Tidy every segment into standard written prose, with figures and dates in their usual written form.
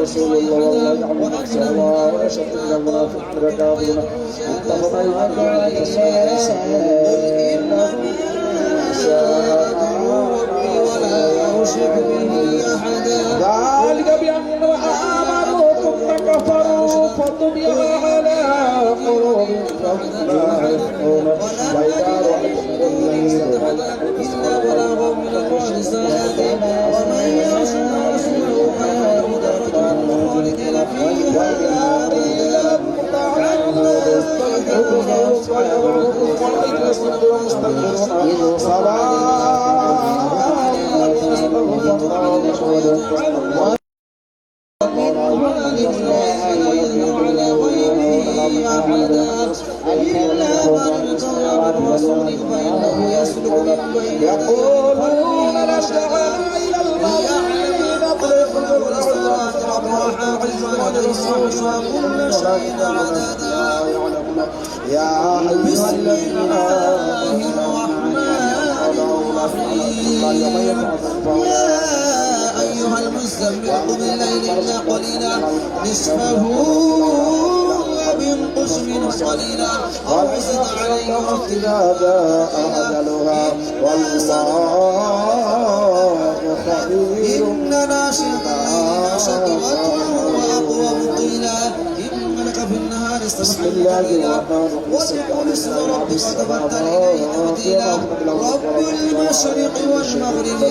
رسول الله والله يعلم السماء ويشهد ان المنافقين كاذبون اتفق على ذلك بأن آمنوا ثم كفروا فطبع على قلوبهم فهم لا يفقهون وإذا رأيتم إلا بلاغ من المعجزات ومن يعص رسوله فإنه خالدين فيه وإذا قيل لهم تعالوا يستغفرون ويعرفون ويستغفرون سواء يقولون نشتغل إلى المؤمنين نطلق كل شيء عددا يا أيها الذين يا أيها المزمل قم الليل إلا قليلا نصفه وانقص منه قليلا أو زد عليه إذا جاء أجلها والله خبير إن ناشطة وأقوم قيلا إن لك في النهار بسم الله الرحمن الرحيم وادعوا اسم ربك تبتل إليه تبتيلا رب المشرق والمغرب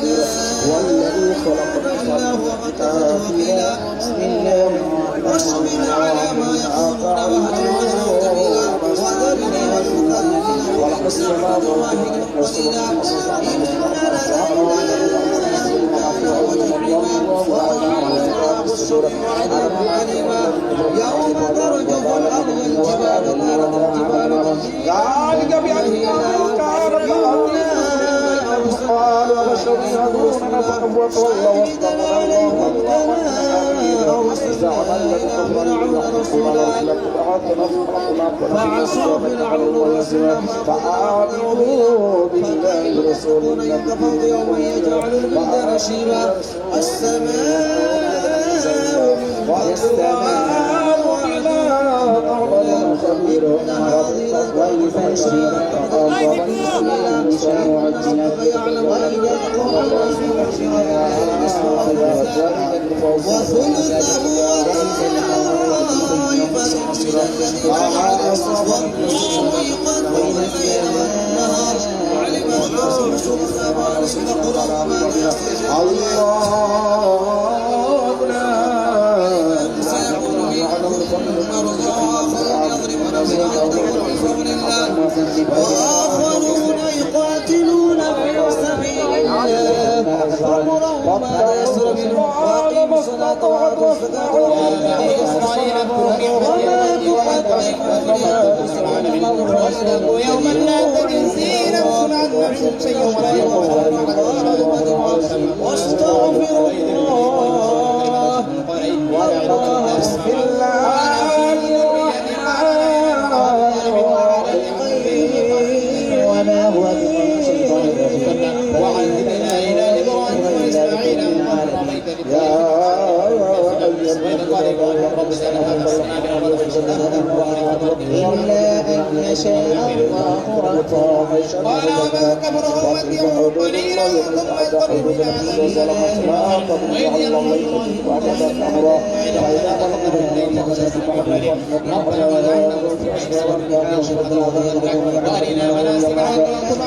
والذي خلق إلا هو مكة وكيلا واصبر على ما يقولون وهجرهم جميلا وذرني والمكذبين والحسن واحد قليلا إننا يوم ترجف الأرض والجبال ذلك بأنه كان قال وبشرنا برسلنا فنبوة والله فعصوا فرعون ورسوله فآمنوا بالله ورسوله يتخذ يوم يجعل الولدان شيبا والسماء على طول خبير وآخرون يقاتلون في سبيل الله فمروا ما يسر منهم وأقيموا الصلاة وآتوا الزكاة يوما لا تجزي نفس عن نفس شيئا ولا يقبل واستغفروا الله بسم الله وما هو بكل شيطان رجيم وعهدنا إلى إبراهيم وإسماعيل يا إلا أن يشاء الله ربنا قال ومن كفر أمتي قليلا ثم يضطر إلى عذاب وإذ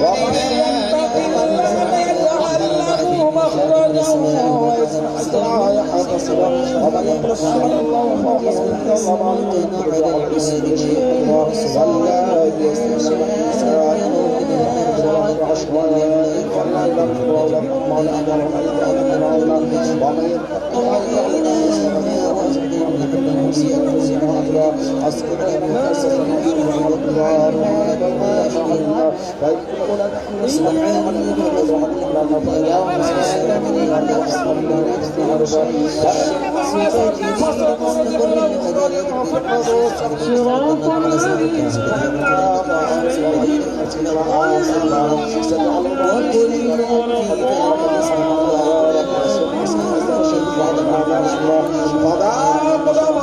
يقول الله فذاق ما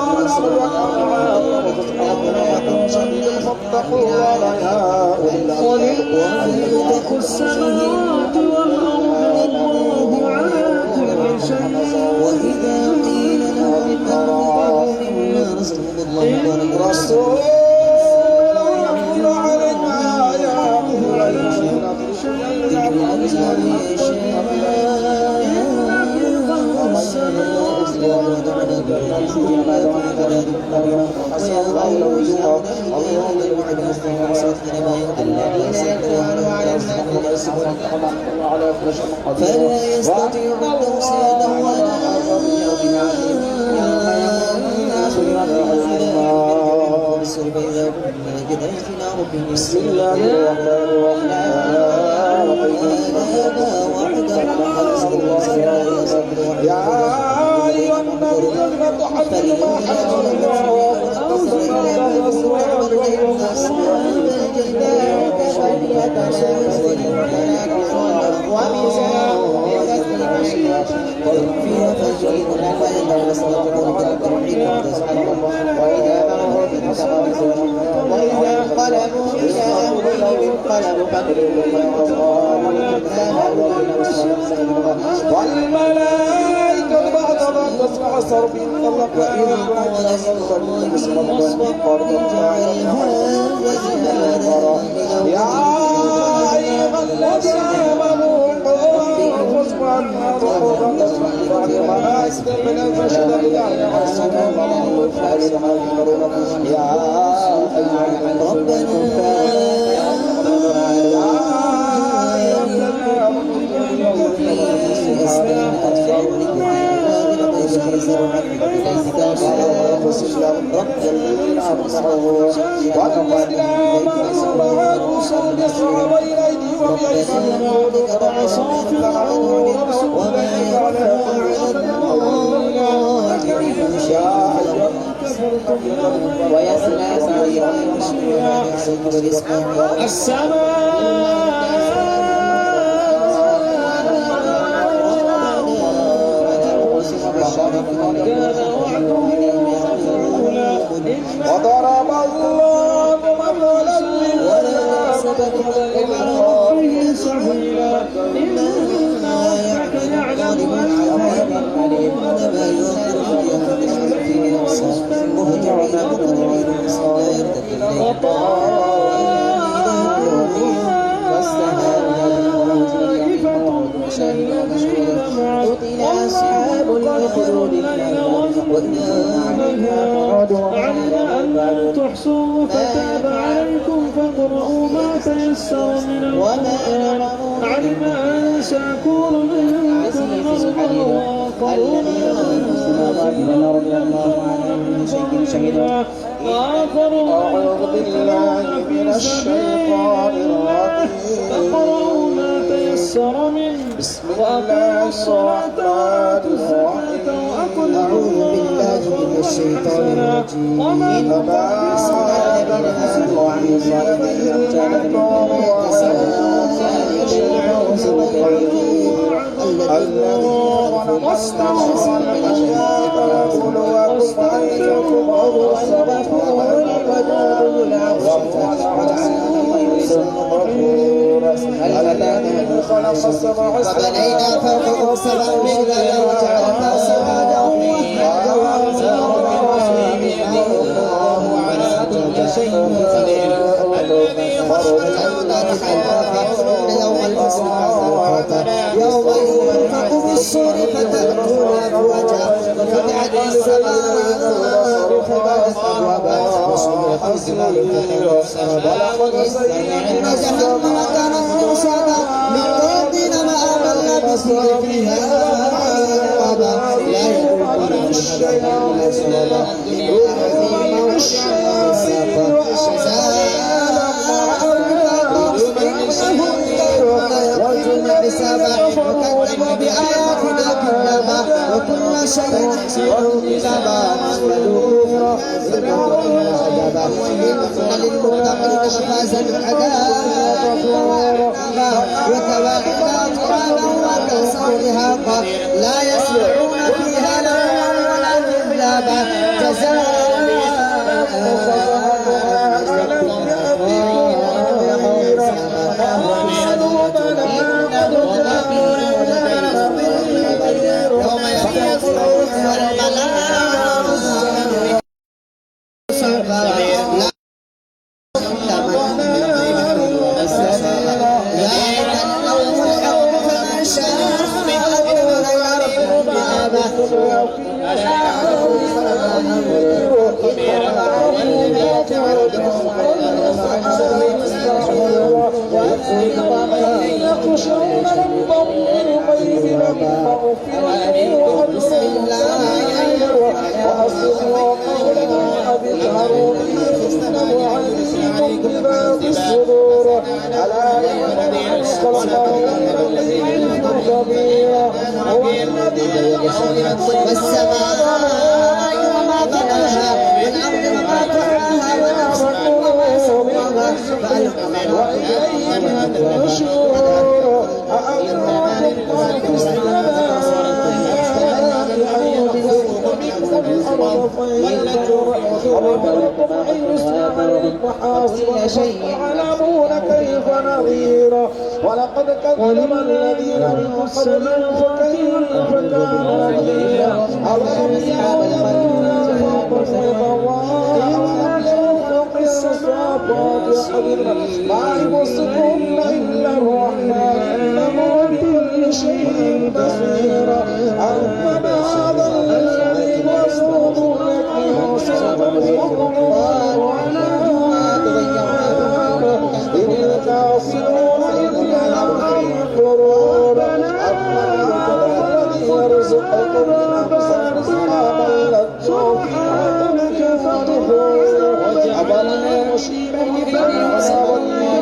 فاتقوا ولا ولله السماوات والأرض والله على كل شيء. وإذا قيل لهم انفقوا مما رزقكم الله قالوا رسول علينا يا فلا يستطيعون توصية بسم الله الرحمن الرحيم يا أيها الذين تحرموا حرم فيها فجر وإذا انقلبوا إلى أهلهم انقلبوا والملائكة بعد ما تسمع صرف يا أيها الذين آمنوا قوا بعد ما استمن الفشل إلى يا ويصلى سعيرا وضرب الله مثلا للناس ربه سبيلا إنما يعلم قتل أصحاب الأخدود علم أن تحصوا فتاب عليكم فاقرؤوا ما تيسر من القرآن علم أن سيكون منكم مرضى وآخرون أعوذ بالله من الشيطان الرجيم فاقرؤوا ما تيسر منه بسم الله الرحمن الرحيم أعوذ بالله من الشيطان الرجيم فما تنزل عن الذي خلق السماوات والأرض ويبلوكم أيكم أحسن الذي خلق السماء وبنينا فوقكم سبعا شدادا وجعلنا سراجا على كل شيء قدير الذي خلق يوم الفصل يوم ينفخ في الصور فتأتون أفواجا وفتحت السماء فبارت أبوابها وسيرت الجبال إن جهنم كانت مرصادا للطاغين مآبا لابسين فيها أحقابا لا يذوقون الشيطان إلا الشياطين حسابا وكذبوا بآياتنا كذابا وكل شيء نحصره كتابا فذوقوا عذابا إن للمتقين مفازا عذاب وكواعب أترابا وكأسا دهاقا لا يسمعون فيها لغوا الثواب والسماء وما بناها والأرض وما طحاها ونفس وما سواها فألقاها كيف نظيرا ولقد كذب الذين من قبلهم فكيف كان نظيرا أولم يروا فوق السماوات يحذرن ما يمسكهن إلا الرحمن إنه بكل شيء بصيرا أمن هذا الذي يصدق صدق الله على إن الكافرون إلا ينكرون أما الذي يرزقكم من أبصار ما لجوا في عالمك فتحون أبلنا مشيبه بالعصا والنار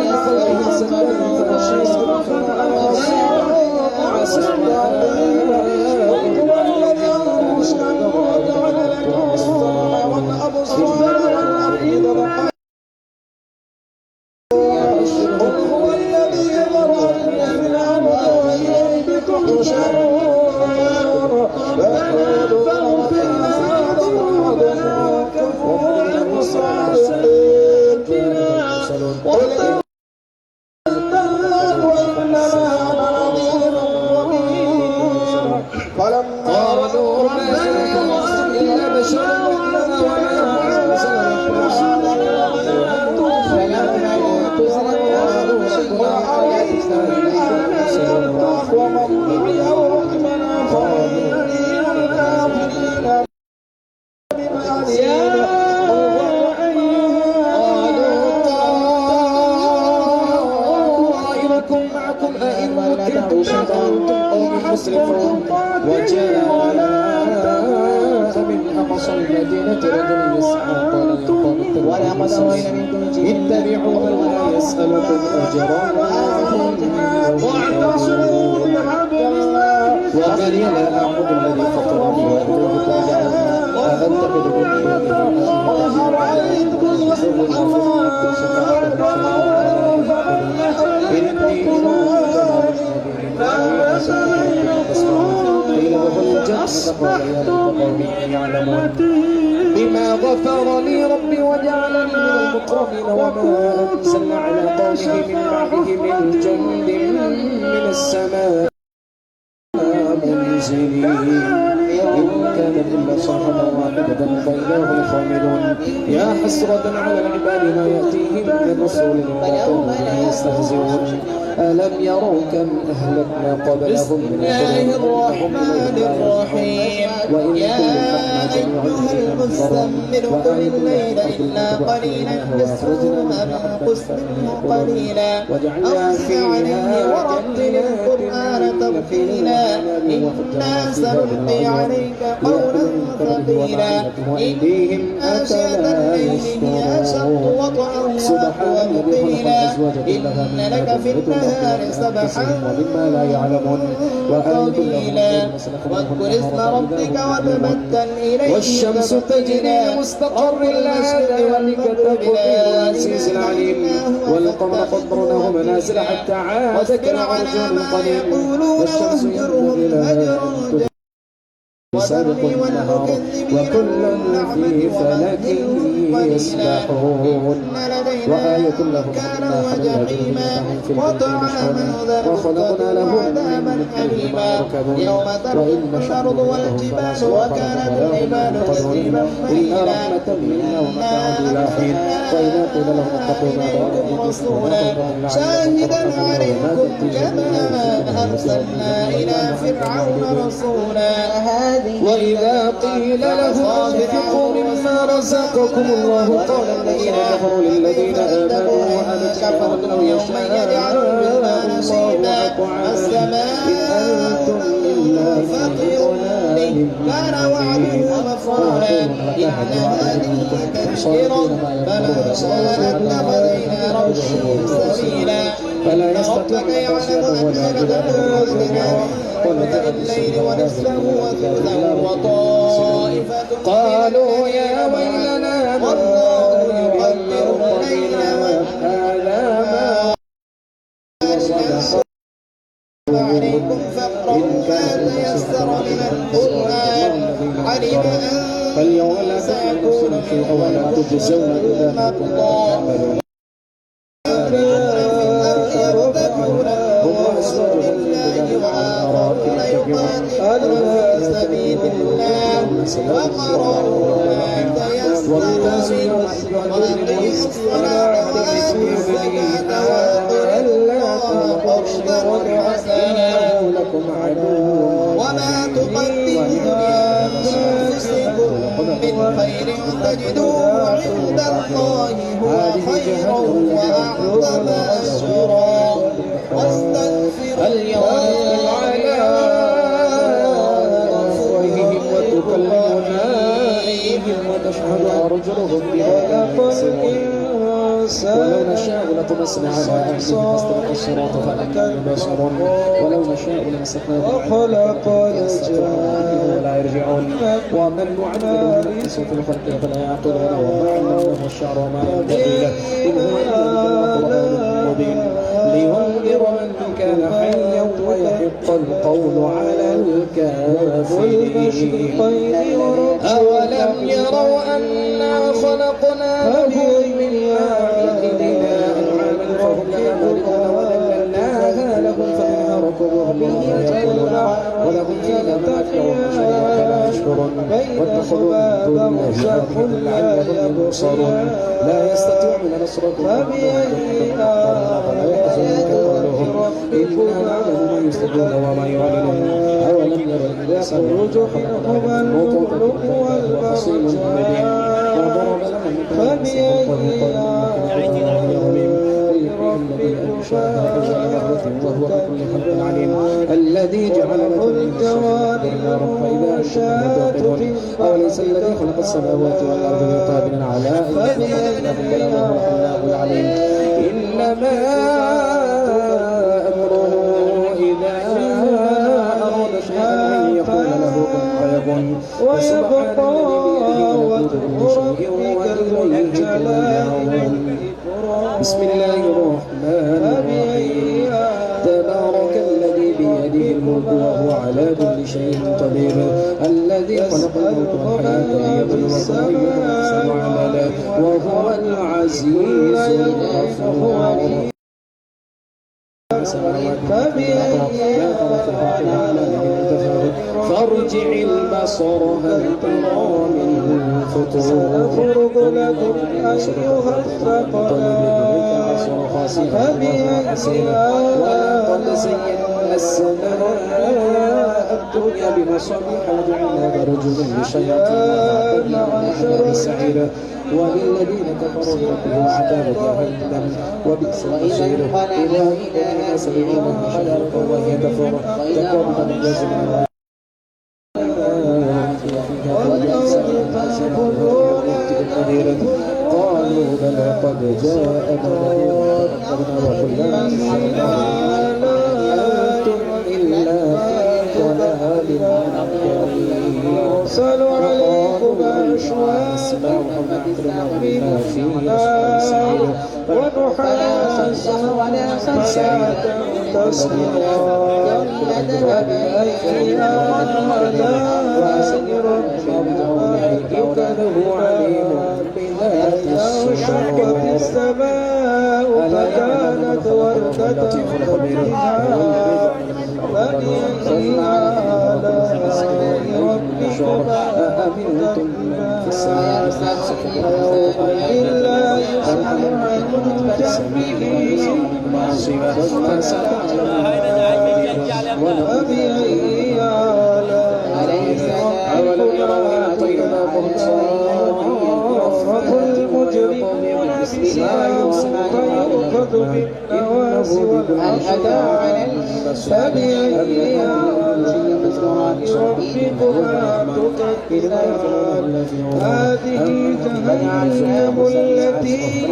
بما غفر لي ربي وجعلني من المكرمين وما أنزلنا على قومه من بعده من جند من السماء منزلين إن كانت إلا صيحة واحدة فإذا هم خامدون يا حسرة على العباد ما يأتيهم من رسول إلا كانوا به يستهزئون ألم يروا كم أهلكنا قبلهم من الله الرحمن الرحيم يا أيها المزمل قم الليل إلا قليلا نصفه ما قس منه قليلا أو زد عليه ورتل القرآن ترتيلا إنا سنلقي عليك قولا ثقيلا إن ناشئة الليل هي أشد وطئا وأقوم قيلا إن لك في النهار سبحا ومما لا يعلمون طويلا واذكر اسم ربك وتبتل إليه والشمس تجري لمستقر لها ذلك تقدير العزيز العليم والقمر قدرناه منازل حتى عاد كالعرجون القديم والشمس ينبغي لها سابق النهار وكل في فلك يسبحون وآية لهم أنا حملنا بهم في البيت وخلقنا لهم من مثله ما يركبون وإن الأرض والجبال وكانت العباد نصيبا إلا رحمة منا ومتاعا إلى حين وإذا قيل لهم اتقوا ما ربكم رسولا شاهدا عليكم كما أرسلنا إلى فرعون رسولا وإذا قيل لهم انفقوا مما رزقكم الله قال الذين كفروا للذين آمنوا وأنفقوا لو يشاء الله السماء إن أنتم إلا فقير كان وعده مفعولا إن هذه تذكرة فمن شاء اتخذ إلى ربه سبيلا فلا ربك يعلم أنك ومن الليل ونصفه وثلثه وطائفة قالوا يا ويلنا والله يقدر الليل والنهار ما عليكم فاقرأوا ما تيسر من القرآن علم أن فاليوم لا سيكون شيئا ولا تجزون إلا ما كنتم تعملون في سبيل الله وقرأوا ما تيسر منه وأقيموا الصلاة وآتوا الزكاة وأقرضوا قرضا حسنا وما تقدموا لأنفسكم من خير تجدوه عند الله هو خيرا وأعظم أجرا واستغفر الله على أفواههم وتكلمنا أيديهم وتشهد أرجلهم بما ولو نشاء لطمسنا على أعينهم فاستبقوا الصراط فأنهم يبصرون ولو نشاء لمسخناهم وخلق الجبال ولا يرجعون ومن نعمله نقص في الخلق فلا يعقلون وما علمناه الشعر وما ينبغي له إن هو إلا قرآن مبين لينذر من كان حيا ويحق القول على الكافرين أولم يروا أنا خلقنا لهم مما إلينا أنعاما فهم لها مالكون وذللناها لهم فمنها ركوبهم وما يأكلون ولهم فيها منافع ومشاريع فلا يشكرون واتخذوا من دون الله لعلهم ينصرون لا يستطيعون نصركم فلا يحزنك قولهم إنا نعلم ما يسرون وما يعلنون أولم يروا الإنسان خلقنا من نطفة وخصيم مبين وضرب لهم الذي أنشأها أول مرة وهو بكل خلق عليم الذي جعل لكم من الشجر نارا فإذا أنتم توقدون أوليس الذي خلق السماوات والأرض بقادر على أن يخلق له الخلاق العليم إنما أمره إذا أراد شيئا أن يقول له كن فيكون وسبحان الذي بيده كل شيء وإليه ترجعون بسم الله الرحمن الرحيم تبارك الذي بيده الملك وهو على كل شيء قدير الذي خلق الموت والحياة ليبلوكم أيكم أحسن عملا وهو العزيز الغفور فارجع البصر هل ترى من فطور سنفرغ لكم أيها الثقلان ولقد زينا السماء الدنيا بمصابيح وجعلنا برجا للشياطين وأعتدنا للسعير وللذين كفروا ربهم عذاب جهنم وبئس المصير إذا الناس بهم شجرة وهي تفور تكون من جزم قالوا بلى قد جاءنا وكلنا أنتم إلا في ضلال يرسل عليكم أشواق بما فيه ونحاسا فلا تسقط فبأي آلاء ربك إنه عليم بذات انشقت السماء فكانت وردة كالدهان فبأي آلاء ربكما أأمنتم من في السماء إلا يسمع عن جنبه فبأي آلاء ربكما المجرمون بسماء فيؤخذ بالنواصي والأقدام فبأي آلاء ربكما تكذبان هذه جهنم التي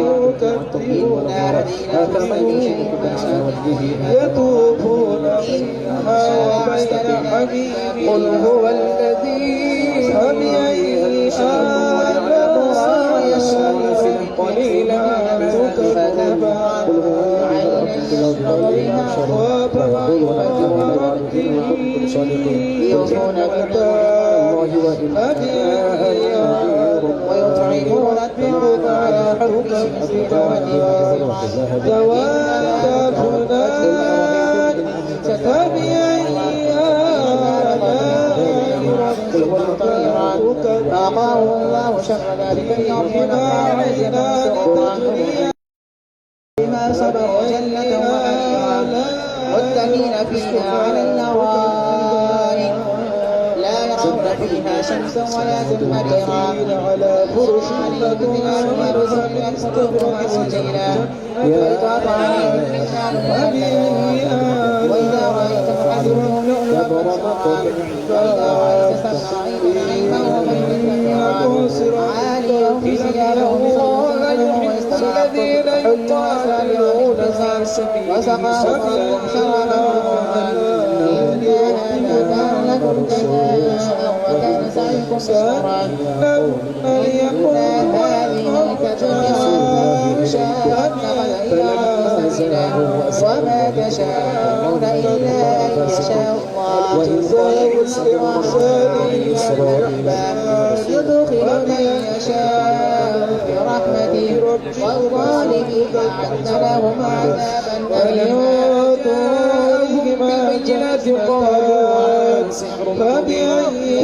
يكذب يطوفون فيها وبين حميم قل هو الذي فبأي آلاء قليلا ما تكذبان ويطعمون الطعام ذوات أفنان فبأي فأقاه الله شر ذلك اليوم بما صبروا جنة وحريرا متكئين فيها على الأرائك لا يرون فيها شمسا ولا زمهريرا على فرش ويطاف عليهم وإذا رأيتهم حسبهم لؤلؤا وإذا رأيت ثم رأيت نعيما ومجدا عاليهم ثيابهم الذين يطالعون وسقاهم شرابا إن هذا لكم جزاء وكان سعيكم مشكورا إن هذه تجزاء وما تشاءون إلا أن يشاء الله يدخل من يشاء برحمته والظالمين أعد لهم عذابا أليما بجنة قالوا فبأي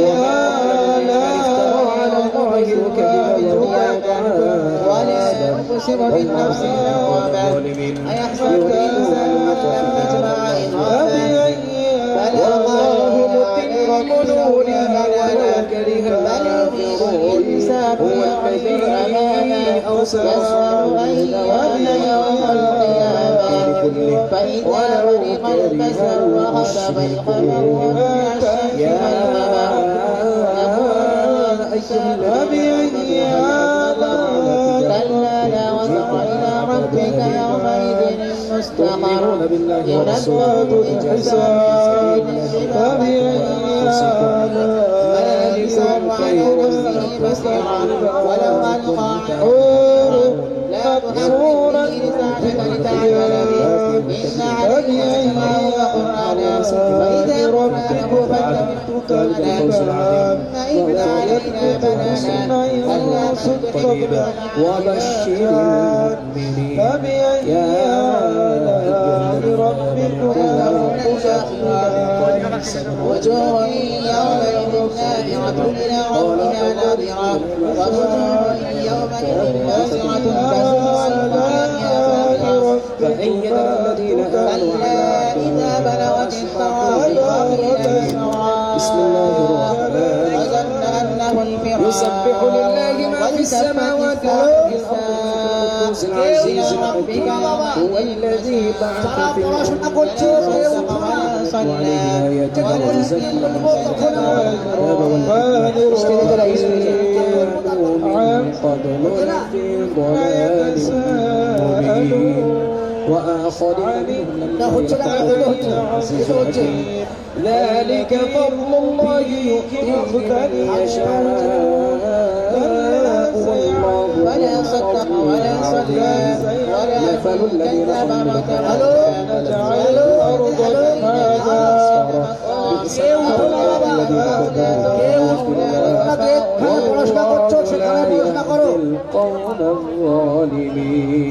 آلاء على الله الكذب ولا يقسم بالنفس اللوامة أيحسب الإنسان أن نجمع عظاما بلى الله متم نوره ولا كره بل يريد الإنسان يعمل أمامه يسأل أيان يوم القيامة فإذا برق البصر وخسف القمر وما الشمس والقمر فبأي آلاء كلا لا وزر إلى ربك يومئذ المستقر ينبأ الحساب فبأي آلاء عنه نفسه بصيرا ولو ألقى لا تحرون لسانك لتعمل به إن علينا جمعه وقرآنا فإذا قرأناه فاتبع إن علينا بنانا ألا تكذب وبشر المؤمنين فبأي آلاء ربكما تكذبان وجوه يومئذ ناظرة إلى ربها ناظرة ووجوه يومئذ باسرة فأينا الذين آمنوا كلا إذا بلغت التراقي بسم الله الرحمن وظن أنه الفراق يسبح لله ما في السماوات وفي الأرض العزيز الحكيم هو الذي بعث في وعليه آية وزكى قد في ضلال مبين وآخرين ذلك فضل الله يؤتيه من يشاء والله ولا صدق ولا صلى ولا مثل الذين نجعل الأرض مهادا القوم الظالمين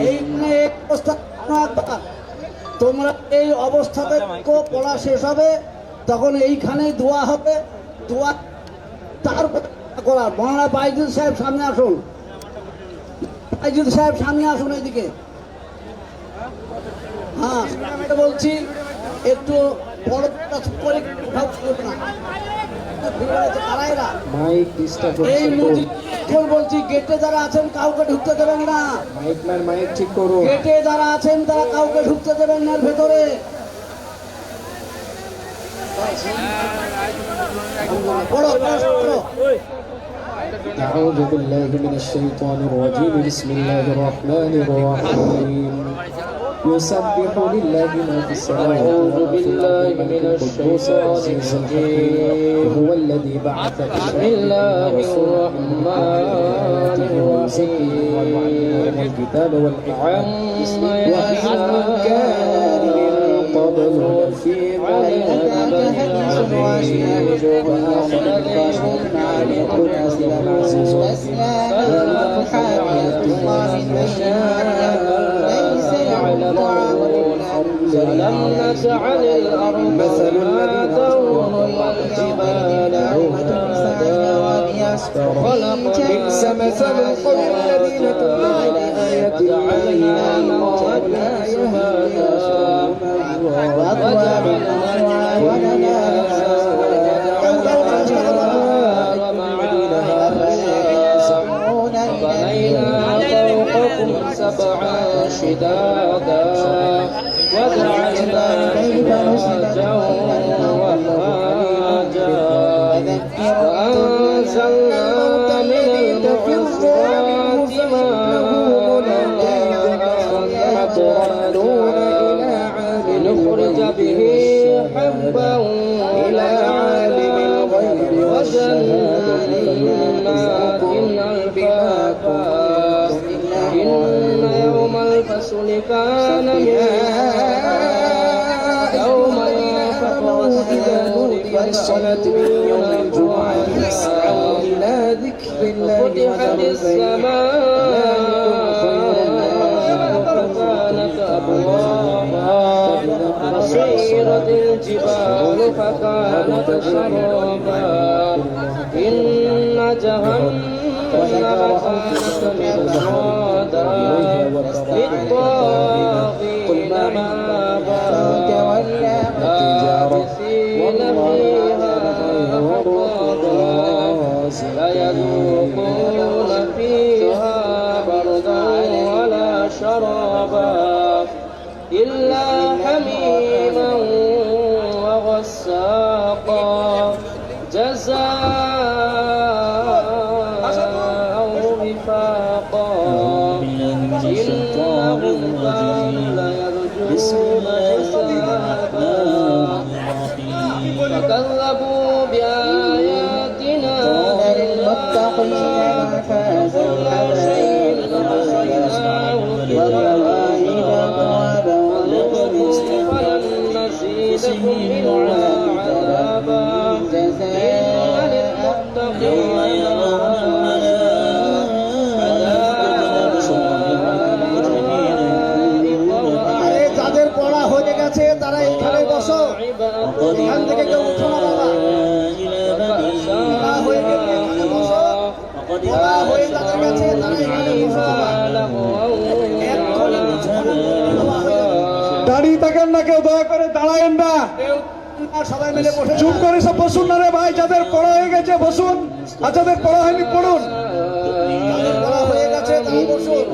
তোমরা এই অবস্থাতে পড়া শেষ হবে, তখন এইখানে দোয়া হবে। দোয়া তারপর করার মৌলানা বাইজুল সাহেব সামনে আসুন। বাইজুল সাহেব সামনে আসুন এদিকে। হ্যাঁ, বলছি একটু বড় করে মাইক ডিস্টার্ব এই হচ্ছে। বলছি গেটে যারা আছেন কাউকে ঢুকতে দেবেন না। মাইক ঠিক করুন। গেটে যারা আছেন তারা কাউকে ঢুকতে দেবেন না ভেতরে। أعوذ بالله من الشيطان الرجيم بسم الله الرحمن الرحيم يسبح لله ما في السماوات أعوذ بالله والأرض من الشيطان الرجيم هو الذي بعث في بسم الله الرحمن الرحيم الكتاب والحكمة عما وإن كان من قبل في ألم نجعل الأرض مهادا والجبال أوتادا بئس مثل القوم الذين كذبوا بآيات الله ولا سبعا شدادا وجعلنا سراجا وهاجا وأنزلنا من المعصرات ماء نخرج به حبا إلى عالم الغيب وجنات ألفافا إن يوم الفصل كان يوم ينفخ الصور فالصلاة من يوم الجمعة يسعوا إلى ذكر الله فتحت السماء فكانت أبوابا وسيرت الجبال فكانت سرابا إن جهنم كانت مرصادا للطاغين مآبا لابثين فيها أحقابا لا يذوقون فيها بردا ولا شرابا إلا حميما وغساقا جزاء وفاقا إنهم كانوا ليرجون حسابا فكذبوا بآياتنا للمتقين فازوا شيء أحصيناه فلن نزيدكم إلا عذابا إن للمتقين যাদের পড়া হয়ে গেছে তারা এখানে বসো, এখান থেকে কেউ উঠো না বাবা। পড়া হয়ে গেলে এখানে বসো, পড়া হয়ে যাদের গেছে তারা এখানে বসো বাবা। দাঁড়িয়ে থাকেন না, কেউ দয়া করে দাঁড়ায়েন না, সবাই মিলে বসে চুপ করে সব বসুন না রে ভাই। যাদের পড়া হয়ে গেছে বসুন, আর যাদের পড়া হয়নি পড়ুন। পড়া হয়ে গেছে তারা বসুন।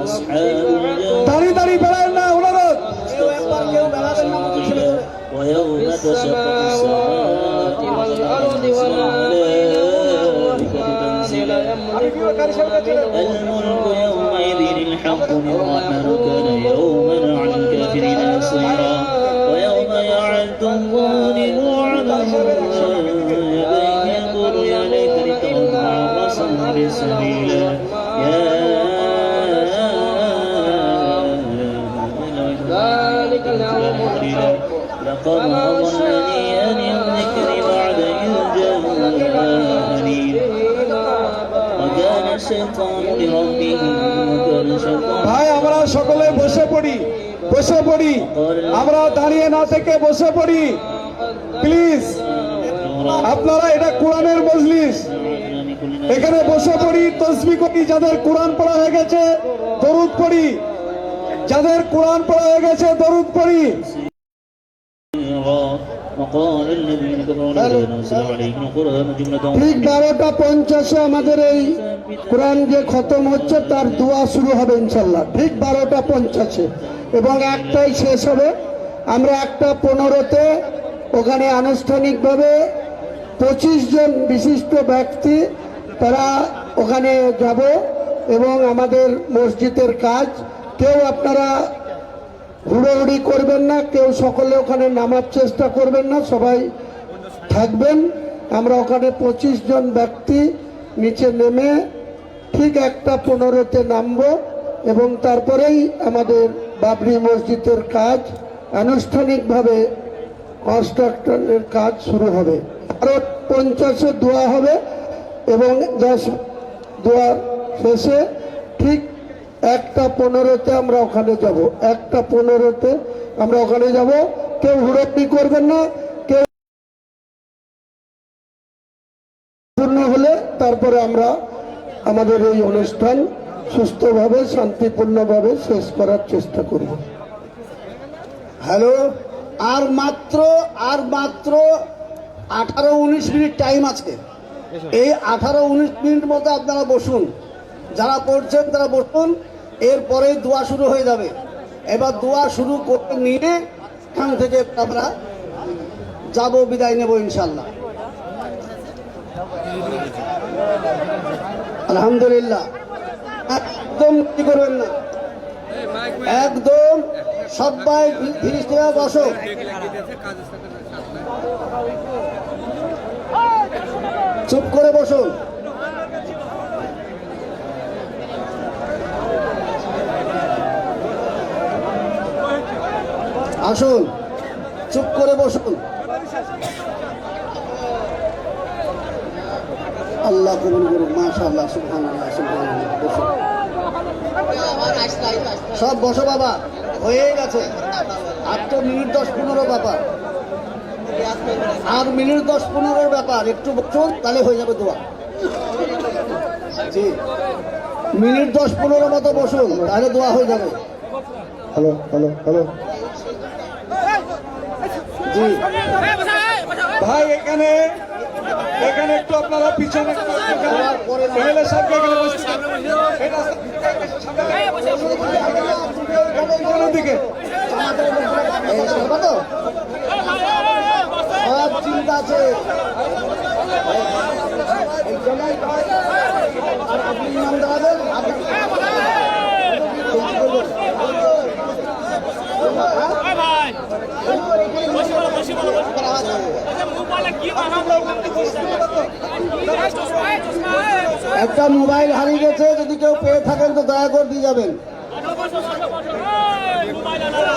দাঁড়িয়ে দাঁড়িয়ে বেড়ায়েন না, অনুরোধ। কেউ একবার কেউ বেড়াবেন না আমাদের ছেলে ধরে। في السماوات والأرض وما بينهما الرحمن لا الملك يومئذ الحق للرحمن كان يوما على الكافرين عصيرا ويوم يعد الظالم على يديه يقول يا ليتني اتخذت مع الرسول سبيلا ذلك اليوم الحق لقد أضلني عن الذكر بعد إذ جاءني وكان الشيطان لربه বসে পড়ি, আমরা দাঁড়িয়ে না থেকে বসে পড়ি প্লিজ। আপনারা, এটা কোরআনের মজলিস, এখানে বসে পড়ি, তসবিহ করি। যাদের কোরআন পড়া হয়ে গেছে দরুদ পড়ি, যাদের কোরআন পড়া হয়ে গেছে দরুদ পড়ি। وقال الذين كفروا لا نزل عليكم القرآن جملة ঠিক 12:50 আমাদের এই কোরআন যে খতম হচ্ছে তার দোয়া শুরু হবে ইনশাল্লাহ, ঠিক 12:50 এবং একটাই শেষ হবে। আমরা 1:15-তে ওখানে আনুষ্ঠানিকভাবে 25 জন বিশিষ্ট ব্যক্তি তারা ওখানে যাব এবং আমাদের মসজিদের কাজ। কেউ আপনারা হুড়োহুড়ি করবেন না, কেউ সকলে ওখানে নামার চেষ্টা করবেন না, সবাই থাকবেন। আমরা ওখানে 25 জন ব্যক্তি নিচে নেমে ঠিক 1:15-তে নামবো এবং তারপরেই আমাদের বাবরি মসজিদের কাজ আনুষ্ঠানিকভাবে কনস্ট্রাকশনের কাজ শুরু হবে। আরো 50 দোয়া হবে এবং দোয়া শেষে ঠিক 1:15-তে আমরা ওখানে যাব। 1:15-তে আমরা ওখানে যাব। কেউ হুড়োহুড়ি করবেন না, কেউ পূর্ণ হলে তারপরে আমরা আমাদের এই অনুষ্ঠান সুস্থভাবে শান্তিপূর্ণভাবে শেষ করার চেষ্টা করব। হ্যালো, আর মাত্র 18-19 মিনিট টাইম আছে। এই 18-19 মিনিট মতো আপনারা বসুন, যারা পড়ছেন তারা বসুন, এরপরে দোয়া শুরু হয়ে যাবে। এবার দোয়া শুরু করে নিয়ে এখান থেকে আমরা যাব, বিদায় নেব ইনশাল্লাহ। আলহামদুলিল্লাহ। একদম কি করবেন না, একদম সবাই ধীরে ধীরে বসো। চুপ করে বসুন। আসুন, চুপ করে বসুন। আল্লাহ কবুল করুন। মাশাআল্লাহ, সুবহানাল্লাহ, সুবহানাল্লাহ। বসুন, সব বসো বাবা, হয়ে গেছে। আর তো মিনিট 10-15 ব্যাপার, আর মিনিট 10-15 ব্যাপার। একটু বসুন, তাহলে হয়ে যাবে দোয়া। জি, মিনিট 10-15 মতো বসুন, তাহলে দোয়া হয়ে যাবে। হ্যালো হ্যালো হ্যালো জি ভাই, এখানে একটু আপনারা পিছনে এমএলএ সাহেবকে এখানে বসতে দিকে সব চিন্তা আছে। আর আপনি নাম দাঁড়াবেন, একটা মোবাইল হারিয়ে গেছে, যদি কেউ পেয়ে থাকেন তো দয়া করে দিয়ে যাবেন।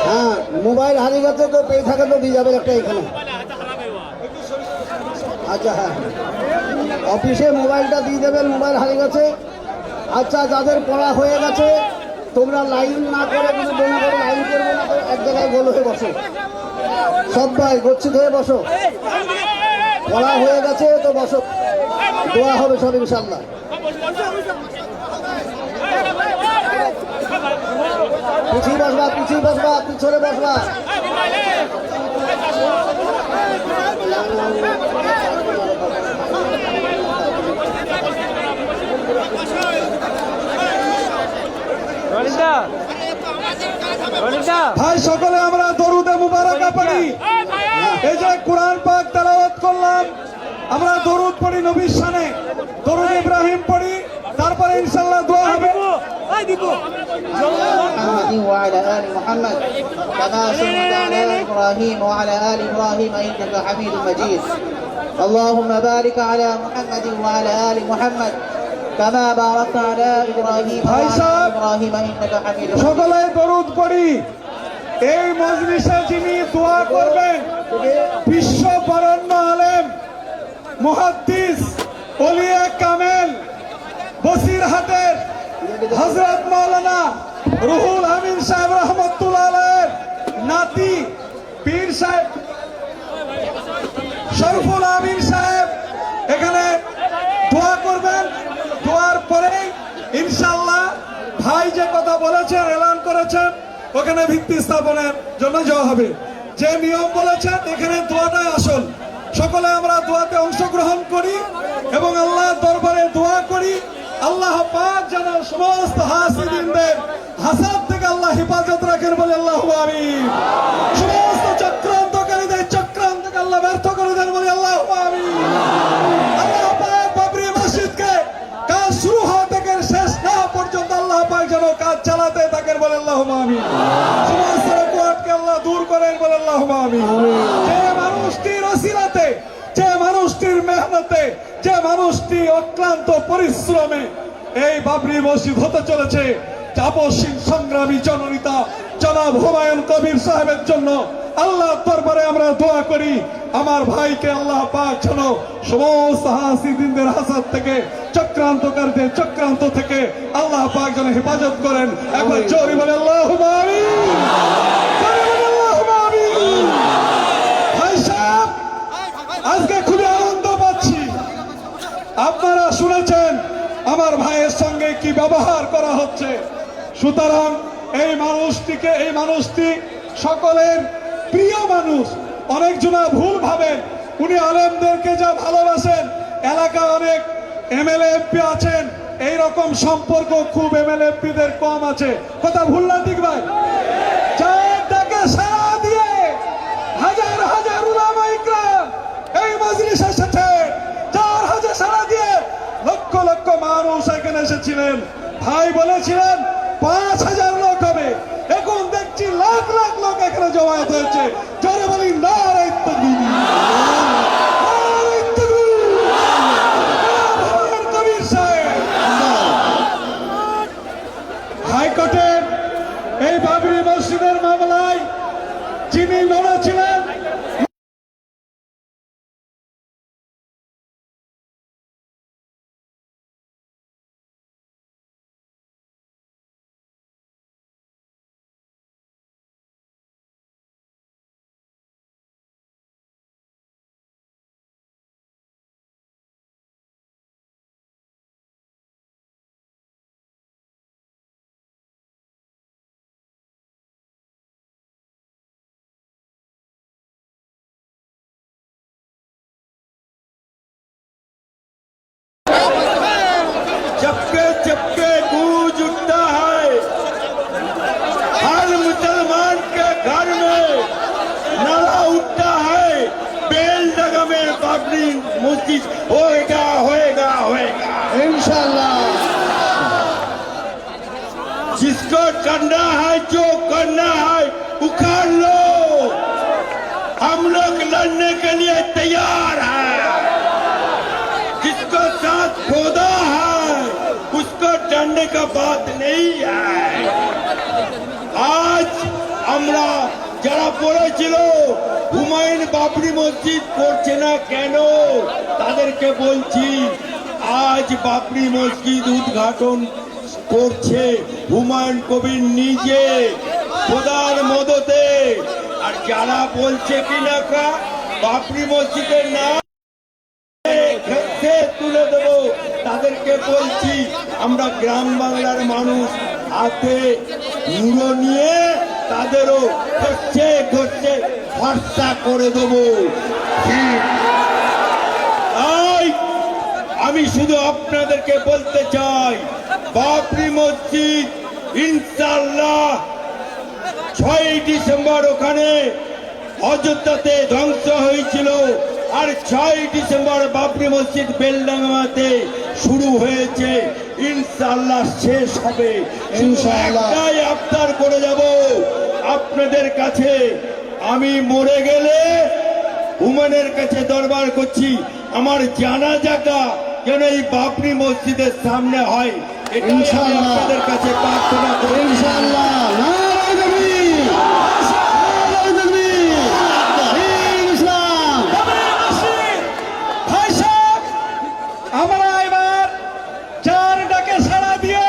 হ্যাঁ, মোবাইল হারিয়ে গেছে, কেউ পেয়ে থাকেন তো দিয়ে যাবেন একটা এখানে। আচ্ছা, হ্যাঁ, অফিসে মোবাইলটা দিয়ে দেবেন, মোবাইল হারিয়ে গেছে। আচ্ছা, যাদের পড়া হয়ে গেছে তোমরা লাইন না করে, কিন্তু মনে করে লাইন করবে না, এক জায়গায় গোল হয়ে বসো। সবাই গচ্ছিত হয়ে বসো, পড়া হয়ে গেছে তো বসো, দোয়া হবে সব ইনশাল্লাহ। পিছিয়ে বসবা, পিছিয়ে বসবা, পিছনে বসবা। ভাই, সকলে আমরা দরুদে মুবারাকা পড়ি। এই যে কোরআন পাক তেলাওয়াত করলাম, আমরা দরুদ পড়ি নবীর শানে, দরুদ ইব্রাহিম পড়ি, তারপরে ইনশাআল্লাহ দোয়া হবে। محمد وعلى آل محمد كما صليت على آل إبراهيم وعلى آل إبراهيم إنك حميد مجيد. اللهم بارك على محمد وعلى آل محمد كما باركت على إبراهيم ভাই وعلى সাহেব, آل إبراهيم إنك حميد مجيد. সকলে দরুদ পড়ি। এই মজলিসে যিনি দোয়া করবেন, বিশ্ব বরেণ্য আলেম মুহাদ্দিস ওলিয়ে কামেল বসিরহাটের হযরত মাওলানা রুহুল আমিন সাহেব রহমতুল্লাহ আলাইহির নাতি পীর সাহেব শরফুল আমিন সাহেব এখানে দোয়া করবেন। দোয়ার পরেই ইনশাআল্লাহ ভাই যে কথা বলেছেন, এলান করেছেন, ওখানে ভিত্তি স্থাপনের জন্য যাওয়া হবে। যে নিয়ম বলেছেন এখানে দোয়াটাই আসল। সকলে আমরা দোয়াতে অংশগ্রহণ করি এবং আল্লাহর দরবারে দোয়া করি আল্লাহ পাক যেন সমস্ত হাসিদিনদের হাসাদ থেকে আল্লাহ হেফাজত রাখেন, বলে আল্লাহু আমিন। সমস্ত চক্রান্তকারীদের চক্রান্ত থেকে আল্লাহ ব্যর্থ করে দেন, বলে আল্লাহু আমিন। আল্লাহ পাক বাবরি মসজিদকে কাজ শুরু হওয়া থেকে শেষ না পর্যন্ত আল্লাহ পাক যেন কাজ চালাতে থাকেন, বলে আল্লাহু আমিন। সমস্ত রকমকে আল্লাহ দূর করেন, বলে আল্লাহু আমিন। যে মানুষটির ওসিলাতে, যে মানুষটির মেহনতে, যে মানুষটি অক্লান্ত পরিশ্রমে এই বাবরি মসজিদ হতে চলেছে, আপসহীন সংগ্রামী জননেতা জনাব হুমায়ুন কবির সাহেবের জন্য আল্লাহর দরবারে আমরা দোয়া করি আমার ভাইকে আল্লাহ পাক যেন সমস্ত হাসিদিনদের হাসাদ থেকে, চক্রান্তকারীদের চক্রান্ত থেকে আল্লাহ পাক যেন হেফাজত করেন। একবার জোরে বলে আল্লাহুম্মা আমিন। জোরে বলে আল্লাহুম্মা আমিন। ভাই সাহেব, আজকে খুবই আনন্দ পাচ্ছি। আপনারা শুনেছেন আমার ভাইয়ের সঙ্গে কি ব্যবহার করা হচ্ছে। সুতরাং এই মানুষটি সকলের প্রিয় মানুষ। অনেকজনা ভুল ভাবেন উনি আলেমদেরকে যা ভালোবাসেন, এলাকায় অনেক এমএলএ এমপি আছেন, এই রকম সম্পর্ক খুব এমএলএ এমপিদের কম আছে। কথা ভুল না ঠিক ভাই? যার ডাকে সাড়া দিয়ে হাজার হাজার উলামা ইকরাম এই মজলিসে এসেছে, যার হাজার সাড়া দিয়ে লক্ষ লক্ষ মানুষ এখানে এসেছিলেন। ভাই বলেছিলেন 5,000 লোক হবে, এখন দেখছি লাখ লাখ লোক এখানে জমায়েত হয়েছে। জোরে বলি নারে তাকবীর, নারে তাকবীর। হুমায়ুন কবির সাহেব হাইকোর্টের এই বাবরি মসজিদের মামলায় যিনি লড়েছিলেন, चपके चपके गूंज उठता है, हर मुसलमान के घर में नारा उठता है, बेलडगा में बाबरी मस्जिद होएगा होएगा होएगा इंशाल्लाह। जिसको करना है, जो करना है उखाड़ लो, हम लोग लड़ने के लिए तैयार हैं। जिसको साथ खोदा है उसको डरने का बात नहीं है। আজ আমরা যারা বলেছিল হুমায়ুন বাবরি মসজিদ করছে না কেন, তাদেরকে বলছি আজ বাবরি মসজিদ উদ্ঘাটন করছে হুমায়ুন কবির নিজে খোদার মদতে। আর যারা বলছে কিনা বাবরি মসজিদের নাম তুলে দেব, তাদেরকে বলছি আমরা গ্রাম বাংলার মানুষ হাতে মুড়ো নিয়ে তাদেরও খরচে খরচে খরচা করে দেব। তাই আমি শুধু আপনাদেরকে বলতে চাই বাবরি মসজিদ ইনশাআল্লাহ 6 ডিসেম্বর ওখানে অযোধ্যাতে ধ্বংস হয়েছিল, আর 6 ডিসেম্বর বাবরি মসজিদ বেলডাঙ্গাতে শুরু হয়েছে, ইনশাআল্লাহ শেষ হবে। ইনশাআল্লাহ। একটাই আবদার করে যাব আপনাদের কাছে, আমি মরে গেলে হুমায়ুনের কাছে দরবার করছি আমার জানাজাটা যেন এই বাবরি মসজিদের সামনে হয়, এটা ইনশাআল্লাহ। আপনাদের কাছে প্রার্থনা করি। इंशाल्लाह। नारे तकबीर, नारे तकबीर, दीन इस्लाम। ভাই সাহেব, আমরা এবার যার ডাকে সাড়া দিয়ে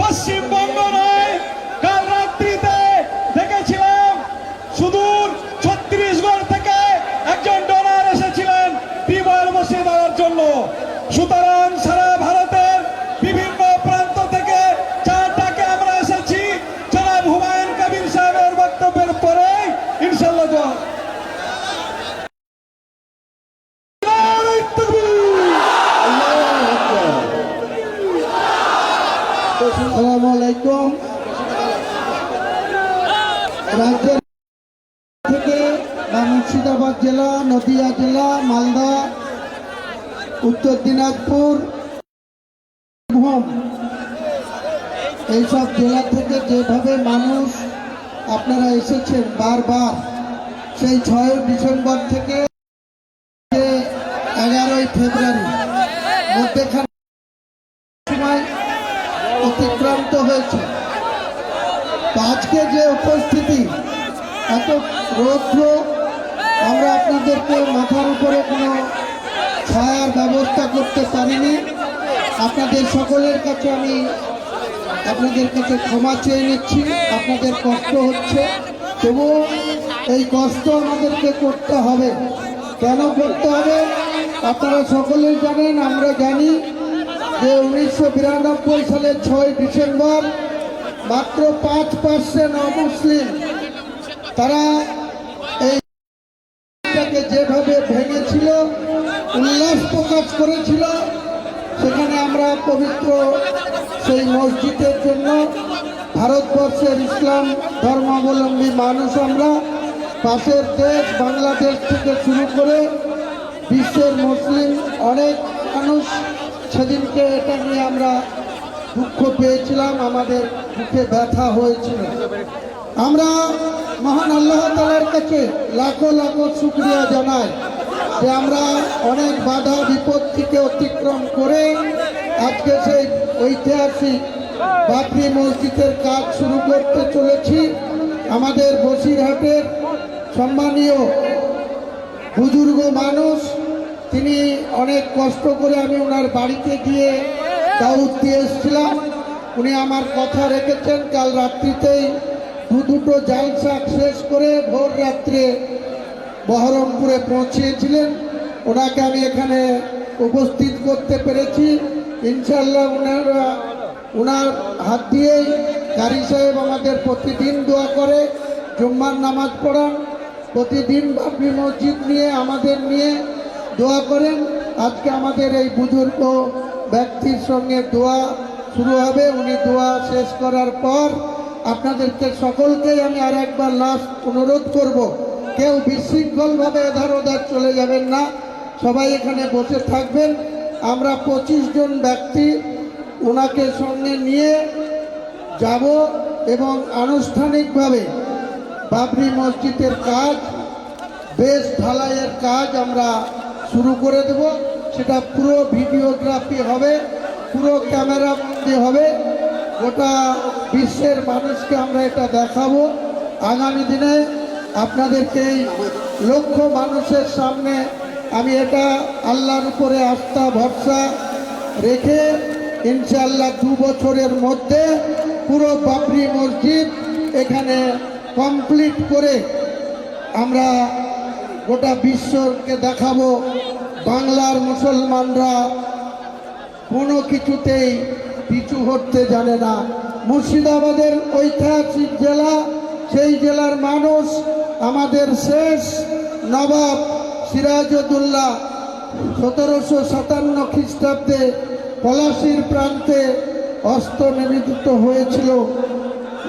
পশ্চিমবঙ্গ নয় সুতরাং সারা ভারতের বিভিন্ন প্রান্ত থেকে চার ডাকে আমরা এসেছি। জনাব হুমায়ুন কবির সাহেবের বক্তব্যের পরে ইনশাল্লাহ দোয়া। আসসালামু আলাইকুম। রাজ্যের থেকে বা মুর্শিদাবাদ জেলা, নদিয়া জেলা, মালদা, উত্তর দিনাজপুর, বীরভূম এইসব জেলা থেকে যেভাবে মানুষ আপনারা এসেছেন বারবার, সেই 6 ডিসেম্বর থেকে 11ই ফেব্রুয়ারি মধ্যেখানে সময় অতিক্রান্ত হয়েছে। তো আজকে যে উপস্থিতি, এত রৌদ্র, আমরা আপনাদেরকে মাথার উপরে কোনো ছায়ার ব্যবস্থা করতে পারিনি। আপনাদের সকলের কাছে আমি আপনাদের কাছে ক্ষমা চেয়ে নিচ্ছি। আপনাদের কষ্ট হচ্ছে, তবুও এই কষ্ট আমাদেরকে করতে হবে। কেন করতে হবে আপনারা সকলেই জানেন, আমরা জানি যে 1992 সালের 6 ডিসেম্বর মাত্র 5% অমুসলিম তারা এইটাকে যেভাবে ভেঙেছিল, উল্লাস প্রকাশ করেছিল, সেখানে আমরা পবিত্র সেই মসজিদের জন্য ভারতবর্ষের ইসলাম ধর্মাবলম্বী মানুষ, আমরা পাশের দেশ বাংলাদেশ থেকে শুরু করে বিশ্বের মুসলিম অনেক মানুষ সেদিনকে এটা নিয়ে আমরা দুঃখ পেয়েছিলাম, আমাদের বুকে ব্যথা হয়েছিল। আমরা মহান আল্লাহ তাআলার কাছে লাখো লাখো শুকরিয়া জানাই যে আমরা অনেক বাধা বিপত্তিকে অতিক্রম করে আজকে সেই ঐতিহাসিক বাবরি মসজিদের কাজ শুরু করতে চলেছি। আমাদের বসিরহাটের সম্মানীয় বুজুর্গ মানুষ, তিনি অনেক কষ্ট করে, আমি ওনার বাড়িতে গিয়ে দাওয়াত দিয়ে এসেছিলাম, উনি আমার কথা রেখেছেন। কাল রাত্রিতেই দুটো জালসা শেষ করে ভোর রাত্রে বহরমপুরে পৌঁছিয়েছিলেন। ওনাকে আমি এখানে উপস্থিত করতে পেরেছি। ইনশাল্লাহ ওনার হাত দিয়েই কারি সাহেব আমাদের প্রতিদিন দোয়া করে, জুম্মার নামাজ পড়ান, প্রতিদিন বাবরি মসজিদ নিয়ে আমাদের নিয়ে দোয়া করেন। আজকে আমাদের এই বুজুর্গ ব্যক্তির সঙ্গে দোয়া শুরু হবে। উনি দোয়া শেষ করার পর আপনাদেরকে সকলকেই আমি আর একবার লাস্ট অনুরোধ করব, কেউ বিশৃঙ্খলভাবে এধার ওধার চলে যাবেন না, সবাই এখানে বসে থাকবেন। আমরা 25 জন ব্যক্তি ওনাকে সঙ্গে নিয়ে যাব এবং আনুষ্ঠানিকভাবে বাবরি মসজিদের কাজ, বেশ ঢালাইয়ের কাজ আমরা শুরু করে দেব। সেটা পুরো ভিডিওগ্রাফি হবে, পুরো ক্যামেরাবন্দি হবে, গোটা বিশ্বের মানুষকে আমরা এটা দেখাবো। আগামী দিনে আপনাদেরকে এই লক্ষ মানুষের সামনে আমি এটা আল্লাহর উপরে আস্থা ভরসা রেখে ইনশাআল্লাহ 2 বছরের মধ্যে পুরো বাবরি মসজিদ এখানে কমপ্লিট করে আমরা গোটা বিশ্বকে দেখাবো বাংলার মুসলমানরা কোনো কিছুতেই পিছু হটতে জানে না। মুর্শিদাবাদের ঐতিহাসিক জেলা, সেই জেলার মানুষ আমাদের শেষ নবাব সিরাজউদ্দৌলা 1757 খ্রিস্টাব্দে পলাশির প্রান্তে অস্ত্র নিবেদিত হয়েছিল।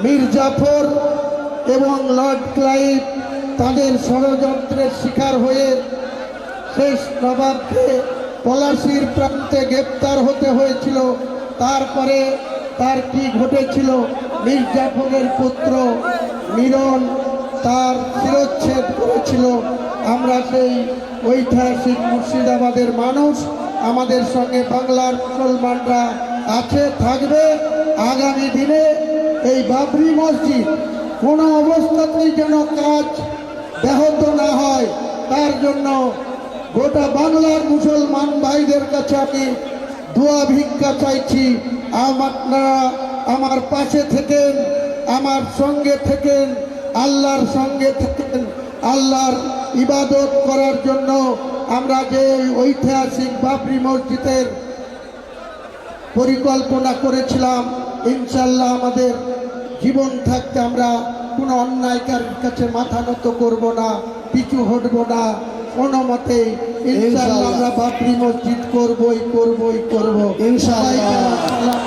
মীর জাফর এবং লর্ড ক্লাইভ তাদের ষড়যন্ত্রের শিকার হয়ে শেষ নবাবকে পলাশির প্রান্তে গ্রেপ্তার হতে হয়েছিল। তারপরে তার কি ঘটেছিল, মীর জাফরের পুত্র মিরন তার শিরচ্ছেদ করেছিল। আমরা সেই ঐতিহাসিক মুর্শিদাবাদের মানুষ, আমাদের সঙ্গে বাংলার মুসলমানরা আছে, থাকবে। আগামী দিনে এই বাবরি মসজিদ কোনো অবস্থাতেই যেন কাজ ব্যাহত না হয়, তার জন্য গোটা বাংলার মুসলমান ভাইদের কাছে আমি দোয়া ভিক্ষা চাইছি। আপনারা আমার পাশে থেকেন, আমার সঙ্গে থেকেন, আল্লাহর সঙ্গে থেকেন, আল্লাহর ইবাদত করার জন্য আমরা যে ঐতিহাসিক বাবরি মসজিদের পরিকল্পনা করেছিলাম, ইনশাল্লাহ আমাদের জীবন থাকতে আমরা কোনো অন্যায়কার কাছে মাথা নত করব না, পিছু হটব না কোনো মতে। ইনশাল্লাহ আমরা বাবরি মসজিদ করবই ইনশাল্লাহ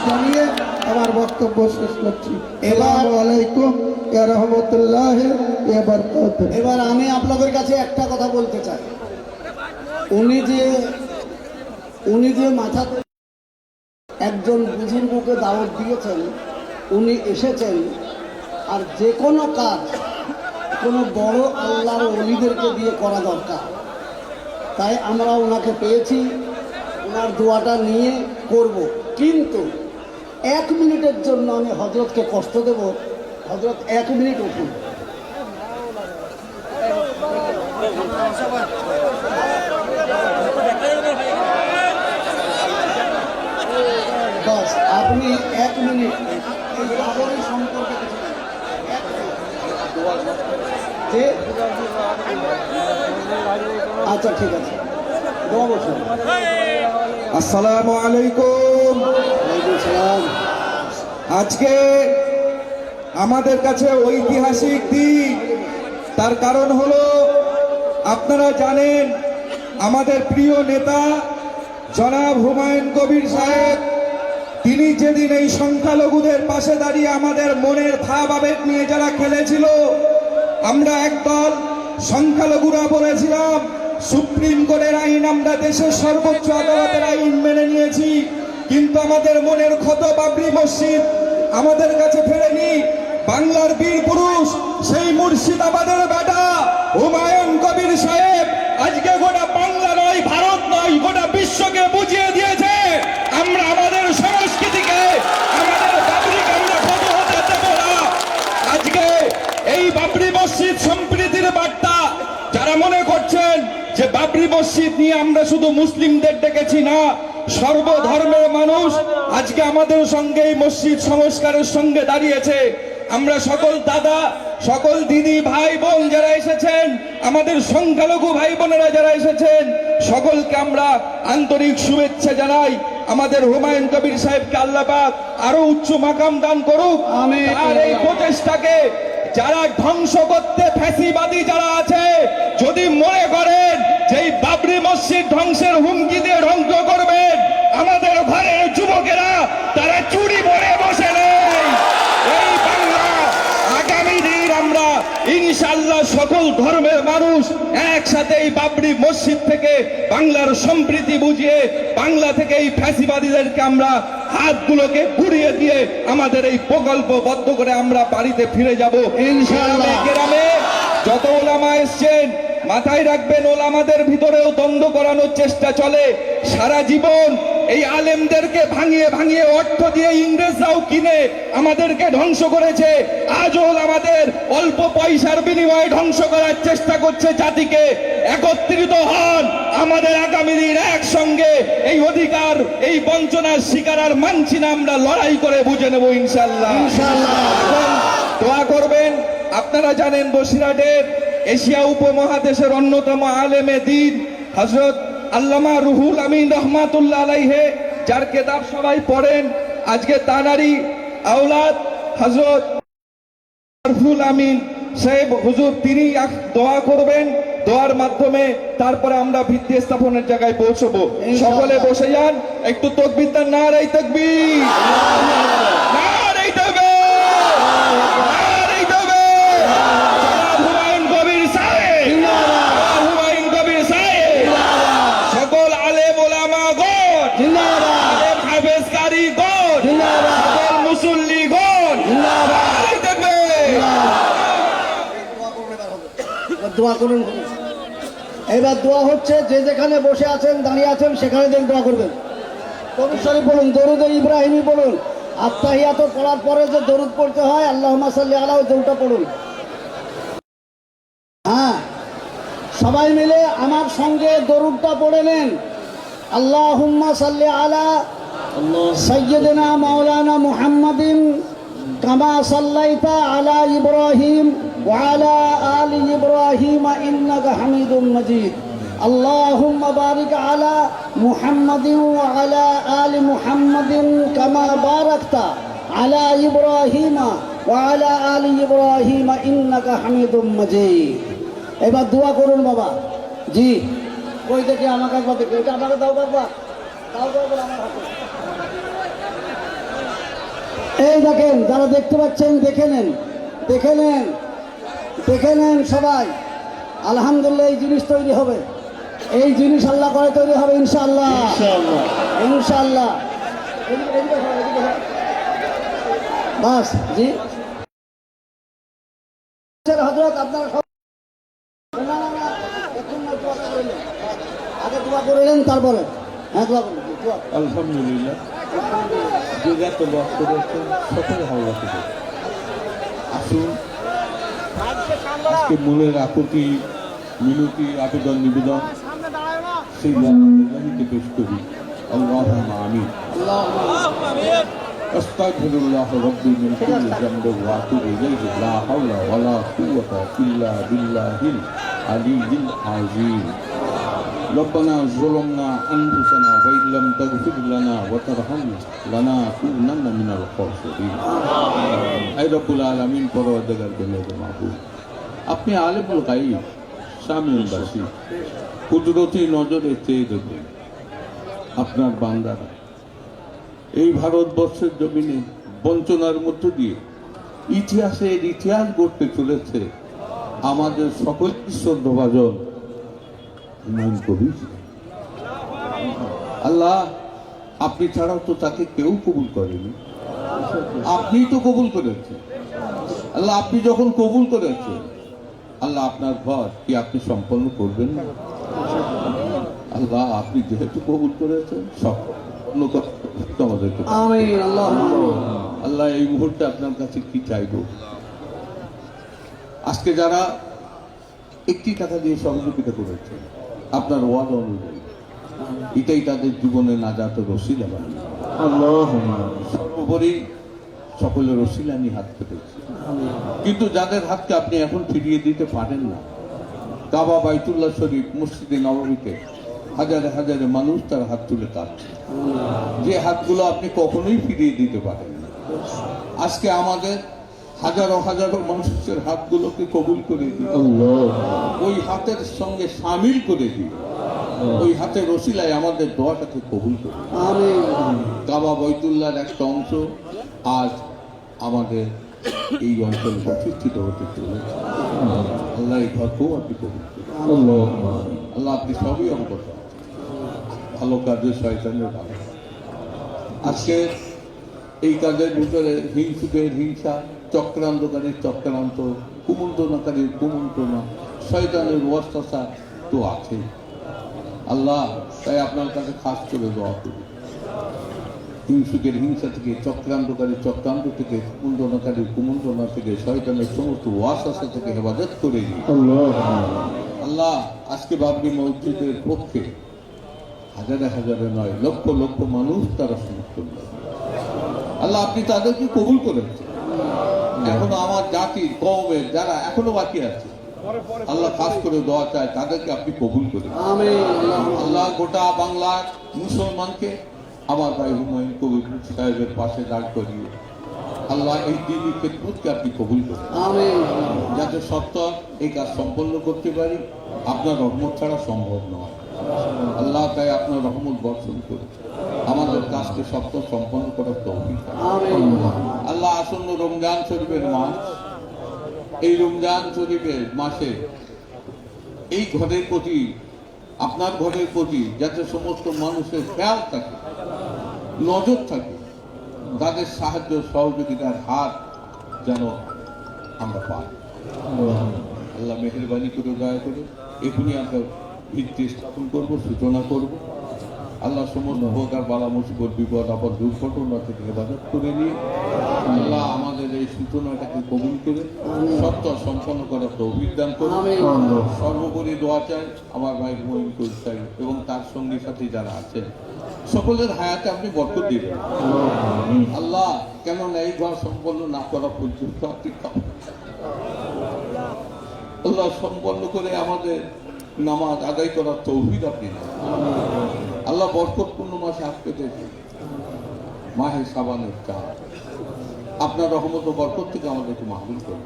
জানিয়ে আমার বক্তব্য শেষ করছি। আসসালামু আলাইকুম ওয়া রাহমাতুল্লাহি ওয়া বারাকাতুহু। এবার আমি আপনাদের কাছে একটা কথা বলতে চাই। উনি যে মাথা একজন বুজুর্গকে দাওয়াত দিয়েছেন, উনি এসেছেন, আর যে কোনো কাজ কোনো বড় আল্লাহর ওলিদেরকে দিয়ে করা দরকার। তাই আমরা ওনাকে পেয়েছি, ওনার দোয়াটা নিয়ে করব। কিন্তু 1 মিনিটের জন্য আমি হযরতকে কষ্ট দেব। হযরত 1 মিনিট উঠুন। বাস আপনি 1 মিনিট এই বাবরি সম্পর্কে কিছু আচ্ছা ঠিক আছে, দোয়া বসুন। আসসালামু আলাইকুম। ওয়ালাইকুম সালাম। আজকে আমাদের কাছে ঐতিহাসিক দিন। তার কারণ হলো, আপনারা জানেন আমাদের প্রিয় নেতা জনাব হুমায়ুন কবির সাহেব, তিনি যেদিন এই সংখ্যালঘুদের পাশে দাঁড়িয়ে আমাদের মনের ভাব আবেগ নিয়ে যারা খেলেছিল, আমরা একদল সংখ্যালঘুরা বলেছিলাম সুপ্রিম কোর্টের আইন আমরা দেশের সর্বোচ্চ আদালতের আইন মেনে নিয়েছি, কিন্তু আমাদের মনের ক্ষত বাবরি মসজিদ আমাদের কাছে ফেরেনি। বাংলার বীর পুরুষ সেই মুর্শিদাবাদের বেটা হুমায়ুন কবির সাহেব আজকে গোটা বাংলা নয়, ভারত নয়, গোটা বিশ্বকে বুঝিয়ে দিয়েছে আমরা আমাদের সংস্কৃতিকে, আমাদের বাবরিকে আমরা ক্ষত হতে দেব না। আজকে এই বাবরি মসজিদ সম্প্রীতির বার্তা যারা মনে করছেন যে বাবরি মসজিদ নিয়ে আমরা শুধু মুসলিমদের ডেকেছি, না, সর্বধর্মের মানুষ আজকে আমাদের সঙ্গে এই মসজিদ সংস্কারের সঙ্গে দাঁড়িয়েছে। আমরা সকল দাদা, সকল দিদি, ভাই বোন যারা এসেছেন, আমাদের সংখ্যালঘু ভাই বোনেরা যারা এসেছেন, সকলকে আমরা আন্তরিক শুভেচ্ছা জানাই। আমাদের হুমায়ুন কবির সাহেবকে আল্লাহ পাক আরো উচ্চ মাকাম দান করুক। আর এই প্রচেষ্টাকে যারা ধ্বংস করতে ফ্যাসিবাদী যারা আছে, যদি মনে করেন যে এই বাবরি মসজিদ ধ্বংসের হুমকি দিয়ে ধ্বংস করবেন, আমাদের ঘরের যুবকেরা তারা চুরি পরে বসে নেই। এই বাংলা আগামী দিন আমরা ইনশাআল্লাহ সকল ধর্মের মানুষ একসাথে এই বাবরি মসজিদ থেকে বাংলার সম্প্রীতি বুঝিয়ে বাংলা থেকে এই ফ্যাসিবাদীদেরকে আমরা হাতগুলোকে ঘুরিয়ে দিয়ে আমাদের এই প্রকল্প বদ্ধ করে আমরা বাড়িতে ফিরে যাব ইনশাআল্লাহ। গ্রামে যত ওলামা এসছেন মাথায় রাখবেন, ওলামাদের ভিতরেও দ্বন্দ্ব করানোর চেষ্টা চলে। সারা জীবন এই আলেমদেরকে ভাঙিয়ে ভাঙিয়ে অর্থ দিয়ে ইংরেজরাও কিনে আমাদেরকে ধ্বংস করেছে। আজও আমাদের অল্প পয়সার বিনিময়ে ধ্বংস করার চেষ্টা করছে জাতিকে। একত্রিত হন, আমাদের আগামী দিন একসঙ্গে এই অধিকার, এই বঞ্চনার শিকার আর মানছি না, আমরা লড়াই করে বুঝে নেব ইনশাআল্লাহ। এখন দোয়া করবেন। আপনারা জানেন বসিরহাটের এশিয়া উপমহাদেশের অন্যতম আলেমে দ্বীন হযরত আল্লামা রুহুল আমিন রহমাতুল্লাহ আলাইহে, যার কিতাব সবাই পড়েন, আজকে তানারি আওলাদ হযরত রুহুল আমিন সাহেব হুজুর তিনি দোয়া করবেন। দোয়ার মাধ্যমে তারপরে আমরা ভিত্তি স্থাপনের জায়গায় পৌঁছবো। সকলে বসে যান, একটু তাকবীর দেন, নারে তাকবীর, নারে তাকবীর, নারে তাকবীর। হুমায়ুন কবির সাহেব, হুমায়ুন কবির সাহেব, সকল আলেম ওলামা গণ জিন্দাবাদ, আলেম হাফেজ কারি গণ জিন্দাবাদ, সকল মুসল্লি গণ জিন্দাবাদ, নারে তাকবীর। দোয়া করুন। এবার দোয়া হচ্ছে, যে যেখানে বসে আছেন, দাঁড়িয়ে আছেন, সেখানে দেন দোয়া করবেন। দরুদ শরীফ বলুন, দরুদ ইব্রাহিমি বলুন। আত্তাহিয়াত পড়ার পরে যে দরুদ পড়তে হয়, আল্লাহুম্মা সাল্লি আলা, ওই দরুদটা পড়ুন। হ্যাঁ, সবাই মিলে আমার সঙ্গে দরুদটা পড়ে নেন। আল্লাহুম্মা সাল্লি আলা সাইয়্যিদিনা মাওলানা মুহাম্মাদিন কামা সাল্লাইতা আলা ইব্রাহিম ওয়া আলা আলি ইব্রাহিম ইন্নাকা হামিদুম মাজিদ। اللهم بارك على محمد وعلى آل محمد كما باركت على إبراهيم وعلى آل إبراهيم إنك حميد مجيد এবার দোয়া করুন বাবা জি কই দেখি আমাকে একবার দেখি এটা আমাকে দাও বাবা দাও বাবা আমার হাতে এই দেখেন যারা দেখতে পাচ্ছেন দেখে নেন দেখে নেন দেখে নেন সবাই আলহামদুলিল্লাহ এই জিনিস তৈরি হবে এই জিনিস আল্লাহ করে তৈরি হবে ইনশাআল্লাহ ইনশাআল্লাহ বাস জি হযরত আপনারা সব না না না এখন না দোয়া করলেন আগে দোয়া করলেন তারপরে হ্যাঁ দোয়া করলেন দোয়া আলহামদুলিল্লাহ যে যত বস করেছে সকলে ভালো রাখে আসুন আজকে মনের আকুতি মিনতি আবেদন নিবেদন সেই জানিতে পেশ করি আল্লাহুম্মা আমিন আস্তাগফিরুল্লাহ রাব্বি মিন কুল্লি যামবিন ওয়া আতুবু ইলাইহি লা হাওলা ওয়া লা কুওয়াতা ইল্লা বিল্লাহিল আলিয়্যিল আযীম ربنا ظلمنا أنفسنا وإن لم تغفر لنا وترحمنا لنكونن من الخاسرين اے رب العالمین پروردگار بندے মাহবুব আপনি আলিমুল গায়ব শামিউল বাসীর কুদরতি নজরে চেয়ে দেখবেন আপনার বান্দারা এই ভারতবর্ষের জমিনে বঞ্চনার মধ্য দিয়ে ইতিহাস গড়তে চলেছে আমাদের সকল শ্রদ্ধাভাজন হুমায়ুন কবির আল্লাহ আপনি ছাড়াও তো তাকে কেউ কবুল করেনি আপনি তো কবুল করেছেন আল্লাহ আপনি যখন কবুল করেছেন আল্লাহ আপনার ঘর কি আপনি সম্পন্ন করবেন না আল্লাহ আপনি যেহেতু কবুল করেছেন সম্পন্ন করতে আমাদেরকে আমিন আল্লাহ এই মুহূর্তে আপনার কাছে কি চাইব আজকে যারা একটি টাকা দিয়ে সহযোগিতা করেছে আপনার ওয়াদা অনুযায়ী এটাই তাদের জীবনে নাজাতের ওসিলা বানাবে সর্বোপরি সকলের ওসিলা নিয়ে হাত পেতেছি কিন্তু যাদের হাতকে আপনি এখন ফিরিয়ে দিতে পারেন না কাবা বাইতুল্লাহ শরীফ মসজিদে নববীতে হাজারে হাজারে মানুষ তার হাত তুলে কাঁদছে যে হাতগুলো আপনি কখনোই ফিরিয়ে দিতে পারেন না আজকে আমাদের হাজারো হাজারো মানুষের হাতগুলোকে কবুল করে দিই ওই হাতের সঙ্গে সামিল করে দিই ওই হাতের ওসিলায় আমাদের দোয়াটাকে কবুল করে কাবা বাইতুল্লাহর একটা অংশ আজ আমাদের এই অঞ্চলে প্রতিষ্ঠিত হতে চলেছে আল্লাহ এই ঘরকেও আপনি কবুল করুন আল্লাহ আপনি সবই অবগত ভালো কাজে শয়তানের ভালো আজকে এই কাজের ভিতরে হিংসুকের হিংসা চক্রান্তকারীর চক্রান্ত কুমন্ত্রণাকারীর কুমন্ত্রণা শয়তানের ওয়াসওয়াসা তো আছে আল্লাহ তাই আপনার কাছে খাস করে দোয়া করি হিংসুকের হিংসা থেকে চক্রান্তকারী চক্রান্ত থেকে কুমন্ত্রণাকারীর কুমন্ত্রণা থেকে শয়তানের সমস্ত ওয়াসওয়াসা থেকে হেফাজত করে দিই আল্লাহ আজকে বাবরি মসজিদের পক্ষে হাজারে হাজারে নয় লক্ষ লক্ষ মানুষ তারা সমর্থন করে আল্লাহ আপনি তাদেরকে কবুল করেছেন এখনো আমার জাতির কওমের যারা এখনো বাকি আছে আল্লাহ খাস করে দোয়া চায় তাদেরকে আপনি কবুল করেন আল্লাহ গোটা বাংলার মুসলমানকে আমার ভাই হুমায়ুন কবির সাহেবের পাশে দাঁড় করিয়ে আল্লাহ এই দিনই খেদমতকে আপনি কবুল করেন যাতে সত্য এই কাজ সম্পন্ন করতে পারি আপনার রহমত ছাড়া সম্ভব নয় আল্লাহ তাই আপনার রহমত বর্ষণ করে আমাদের কাজকে সত্য সম্পন্ন করার তৌফিক আল্লাহ আসন্ন রমজান শরীফের মাস এই রমজান শরীফের মাসে এই ঘরের প্রতি আপনার ঘরের প্রতি যাতে সমস্ত মানুষের খেয়াল থাকে নজর থাকে তাদের সাহায্য সহযোগিতার হাত যেন আমরা পাই আল্লাহ মেহেরবানি করে দয়া করে এখনই আমরা ভিত্তি স্থাপন করবো সূচনা করবো আল্লাহ সমস্ত প্রকার বালা মুসিবত বিপদ আপদ দুর্ঘটনা থেকে হেফাজত করে নিয়ে আল্লাহ আমাদের এই সূচনাটাকে কবুল করে সত্য সম্পন্ন করার তৌফিক দান করে সর্বোপরি দোয়া চাই আমার ভাই হুমায়ুন কবির সাহেব এবং তার সঙ্গী সাথী যারা আছেন সকলের হায়াতে আপনি বরকত দিবেন আল্লাহ কেননা এই ঘর সম্পন্ন না করা পর্যন্ত আপনি আল্লাহ সম্পন্ন করে আমাদের নামাজ আদায় করার তৌফিক আপনি দেন। আল্লাহ বরকতপূর্ণ মাসে হাত পেতেছে, মাহে সাবানের চাঁদ, আপনার রহমত ও বরকত থেকে আমাদেরকে মাহবুব করুন।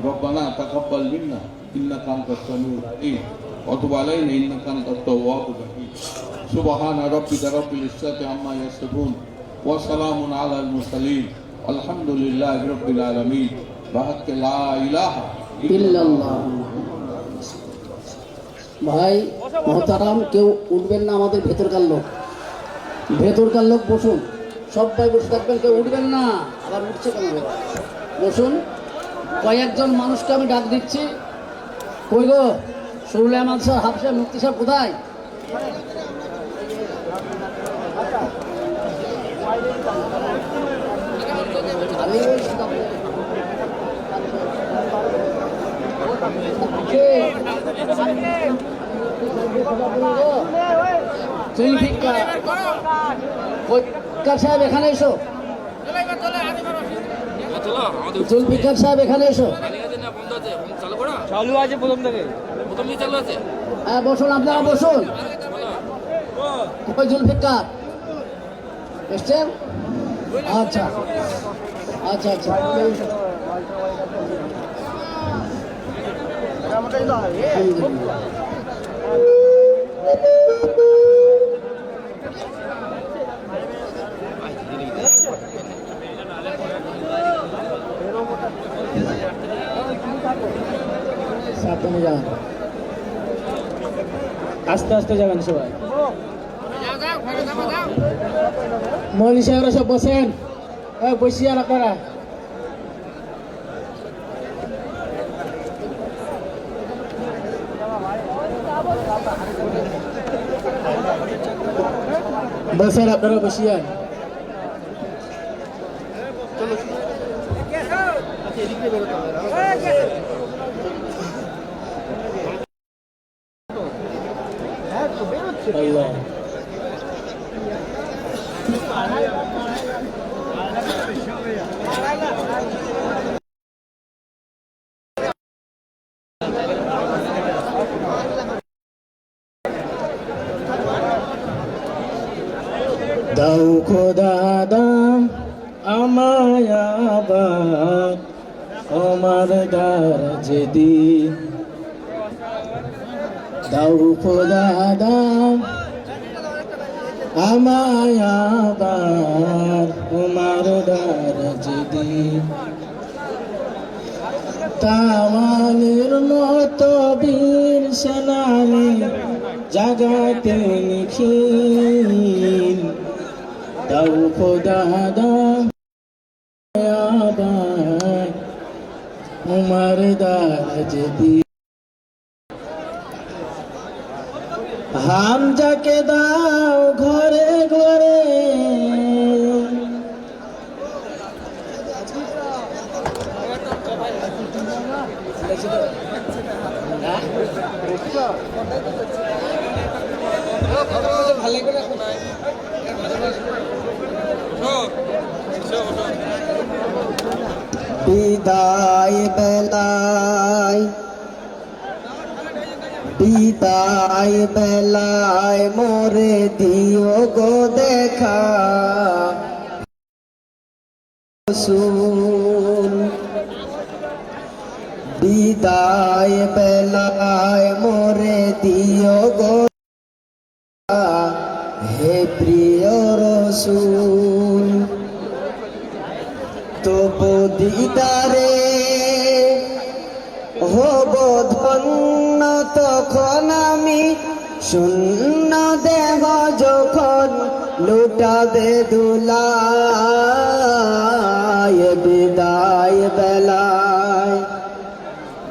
রব্বানা তাকাব্বাল মিন্না ইন্নাকা আনতাস সামিউল আলিম ওয়া তুব আলাইনা ইন্নাকা আনতাত তাওয়াবুর রহিম। সুবহানা রাব্বিকা রাব্বিল ইজ্জাতি আম্মা ইয়াসিফুন ওয়া সালামুন আলাল মুরসালিন আলহামদুলিল্লাহি রাব্বিল আলামিন। বাহাক্কে লা ইলাহা ইল্লাল্লাহ। ভাই মহতারাম, কেউ উঠবেন না, আমাদের ভেতরকার লোক বসুন, সবাই বসে থাকবেন, কেউ উঠবেন না। আবার উঠছে কেন? বসুন। কয়েকজন মানুষকে আমি ডাক দিচ্ছি। কই গো? সুরুল আহমদ স্যার, হাফসা, মুফতি সাহেব কোথায়? জুলফিকার সাহেব এখানে এসো। জুলফিকার সাহেব এখানে এসো। চালু আছে প্রথম থেকে চালু আছে। হ্যাঁ বসুন, আপনারা বসুন। ওই জুলফিকার এসছেন? আচ্ছা আচ্ছা আচ্ছা। সাবধানে যান, আস্তে আস্তে যাবেন সবাই। মৌলী সাহেবরা সব বসেন, বসিয়ান আপনারা। বসেন আপনারা, বসিয়ান। আল্লাহ দাও খোদা দাম আমায় আবার আমার দরজে দি। দাও খোদা দাম আমায় আবার আমার দরজে দি। তাওয়ালের মতো বীর সেনানি জাগাতে নিখিল। দাও খোদা দাম আবার উমার দরজে দি। হামজাকে দাও ঘরে ঘরে বিদায় বেলায়, বিদায় বেলায় মোরে দিও গো দেখা রসূল। বিদায় বেলায় মোরে দিও গো হে প্রিয় রসূল। তবু দিদারে হব ধন্য তখন আমি, শূন্য দেহ যখন লুটাবে দুলায়। বিদায় বেলায়,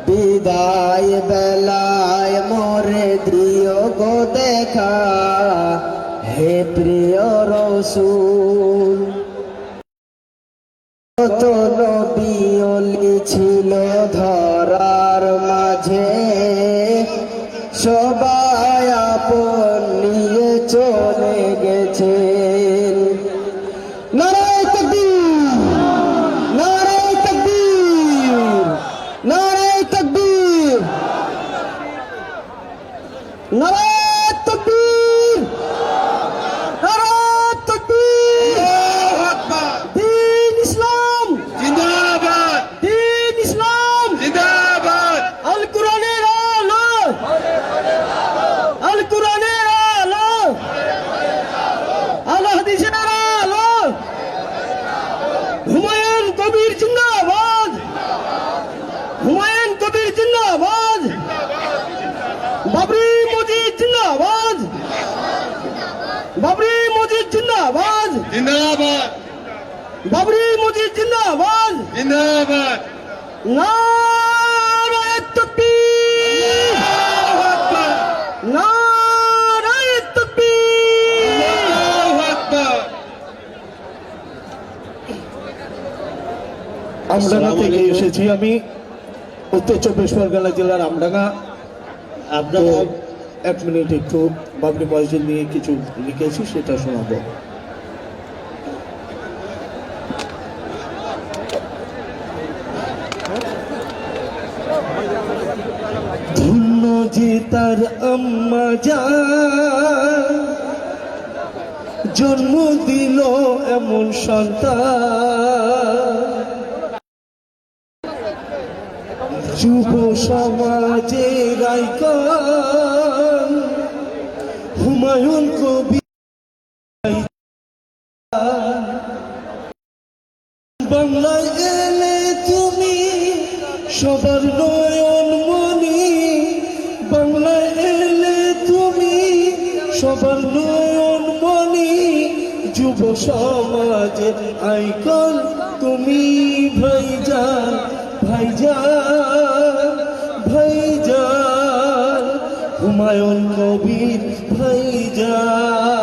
বিদায় বেলায় মোরে দিও গো দেখা হে প্রিয় রসূল। কত নবী ওলি ছিল ধরার মাঝে, সবাই আপন নিয়ে চলে গেছেন। নারায়ে তাকবীর, নারায়ে তাকবীর, নারায়ে তাকবীর। বাবরি মসজিদ জিন্দাবাদ, জিন্দাবাদ বাবরি মসজিদ জিন্দাবাদ, জিন্দাবাদ নারায়ে তাকবীর, আল্লাহু আকবার নারায়ে তাকবীর। আল্লাহু আকবার। আমডাঙ্গা থেকে এসেছি আমি, উত্তর 24 পরগনা জেলার আমডাঙ্গা। আপনারা 1 মিনিট একটু বাবরি মসজিদ নিয়ে কিছু লিখেছি, সেটা শোনাবো। ধন্য যে তার আম্মা জান, জন্ম দিল এমন সন্তান। যুব সমাজের আইকন হুমায়ুন কবির। বাংলায় এলে তুমি সবার নয়ন মনি, বাংলায় এলে তুমি সবার নয়ন মনি। যুব সমাজের আইকন তুমি ভাইজান, ভাইজান, ভাইজান, হুমায়ুন কবির ভাইজান।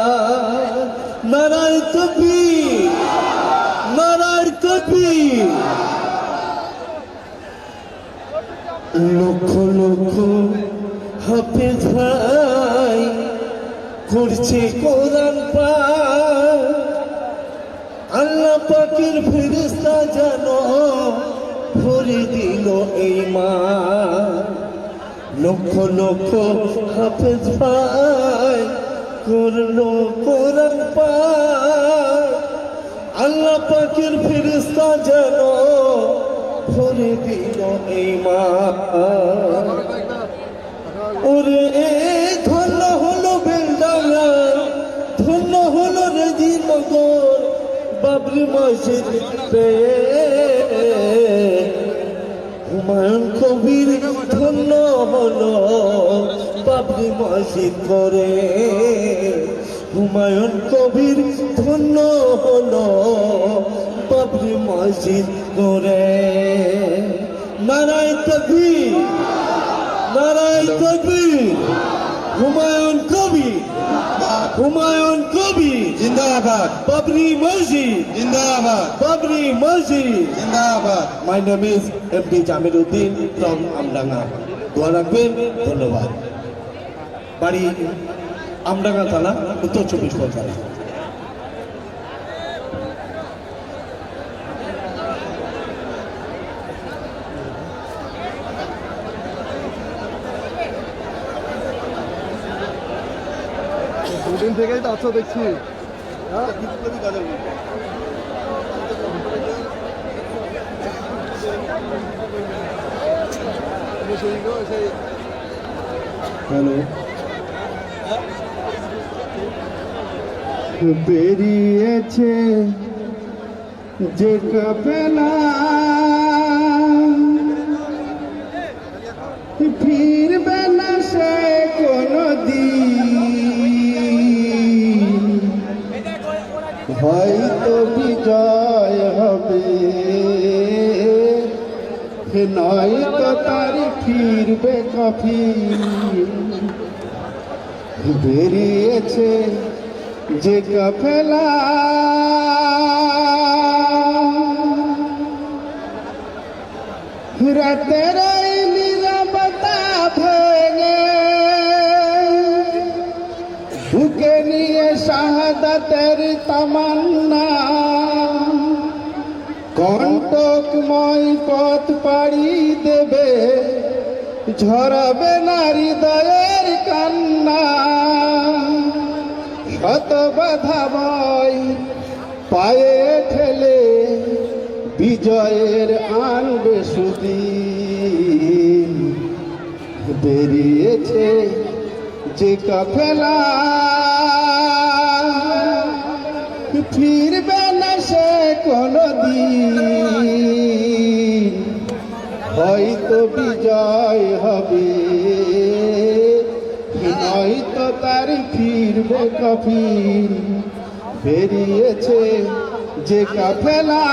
নারায়ে তাকবীর, নারায়ে তাকবীর। লক্ষ লক্ষ হাফেজ ভাই করছে কোরআন পাঠ, আল্লাহ পাকের ফেরেশতা যেন ভরে দিল এই মা। লক্ষ লক্ষ হাফেজ ভাই করলো কোরআন পাঠ, আল্লাহ পাকের ফেরেশতা যেন ভরে দিল এই মা। ওরে ধন্য হলো বেলডাঙ্গা, ধন্য হলো রেজিনগর, বাবরি মসজিদ পেয়ে। হুমায়ুন কবির ধন্য হলো বাবরি মসজিদ করে, হুমায়ুন কবির ধন্য হলো বাবরি মসজিদ করে। নারায়ে তাকবীর, নারায়ে তাকবীর। হুমায়ুন কবির, হুমায়ুন কবির জিন্দাবাদ বাবরি মসজিদ, জিন্দাবাদ বাবরি মসজিদ। জিন্দাবাদ। My name is MD Jamiruddin from Amdanga. দোয়া রাখবেন, ধন্যবাদ। বাড়ি আমডাঙ্গা থানা, উত্তর 24 পরগনা। দুদিন থেকেই তো আছো দেখছি। হ্যালো, বেরিয়েছে যে কাফেলা, ফিরবে না সে কোনো দিন, হয়তো বিজয় হবে, নয়তো তার ফিরবে কফিন। বেরিয়েছে যে কাফেলা, রাতের এই নীরবতা ভেঙে বুকে নিয়ে শাহাদাতের তামান্না, কণ্টকময় পথ পাড়ি দেবে, ঝরাবে না হৃদয়ের কান্না। শত বাধাময় পায়ে ঠেলে বিজয়ের আনবে সুদিন। বেরিয়েছে যে কাফেলা, ফিরবে না সে কোনো দিন, হয়তো বিজয় হবে, নয়তো তার ফিরবে কাফির বেরিয়েছে যে কাফেলা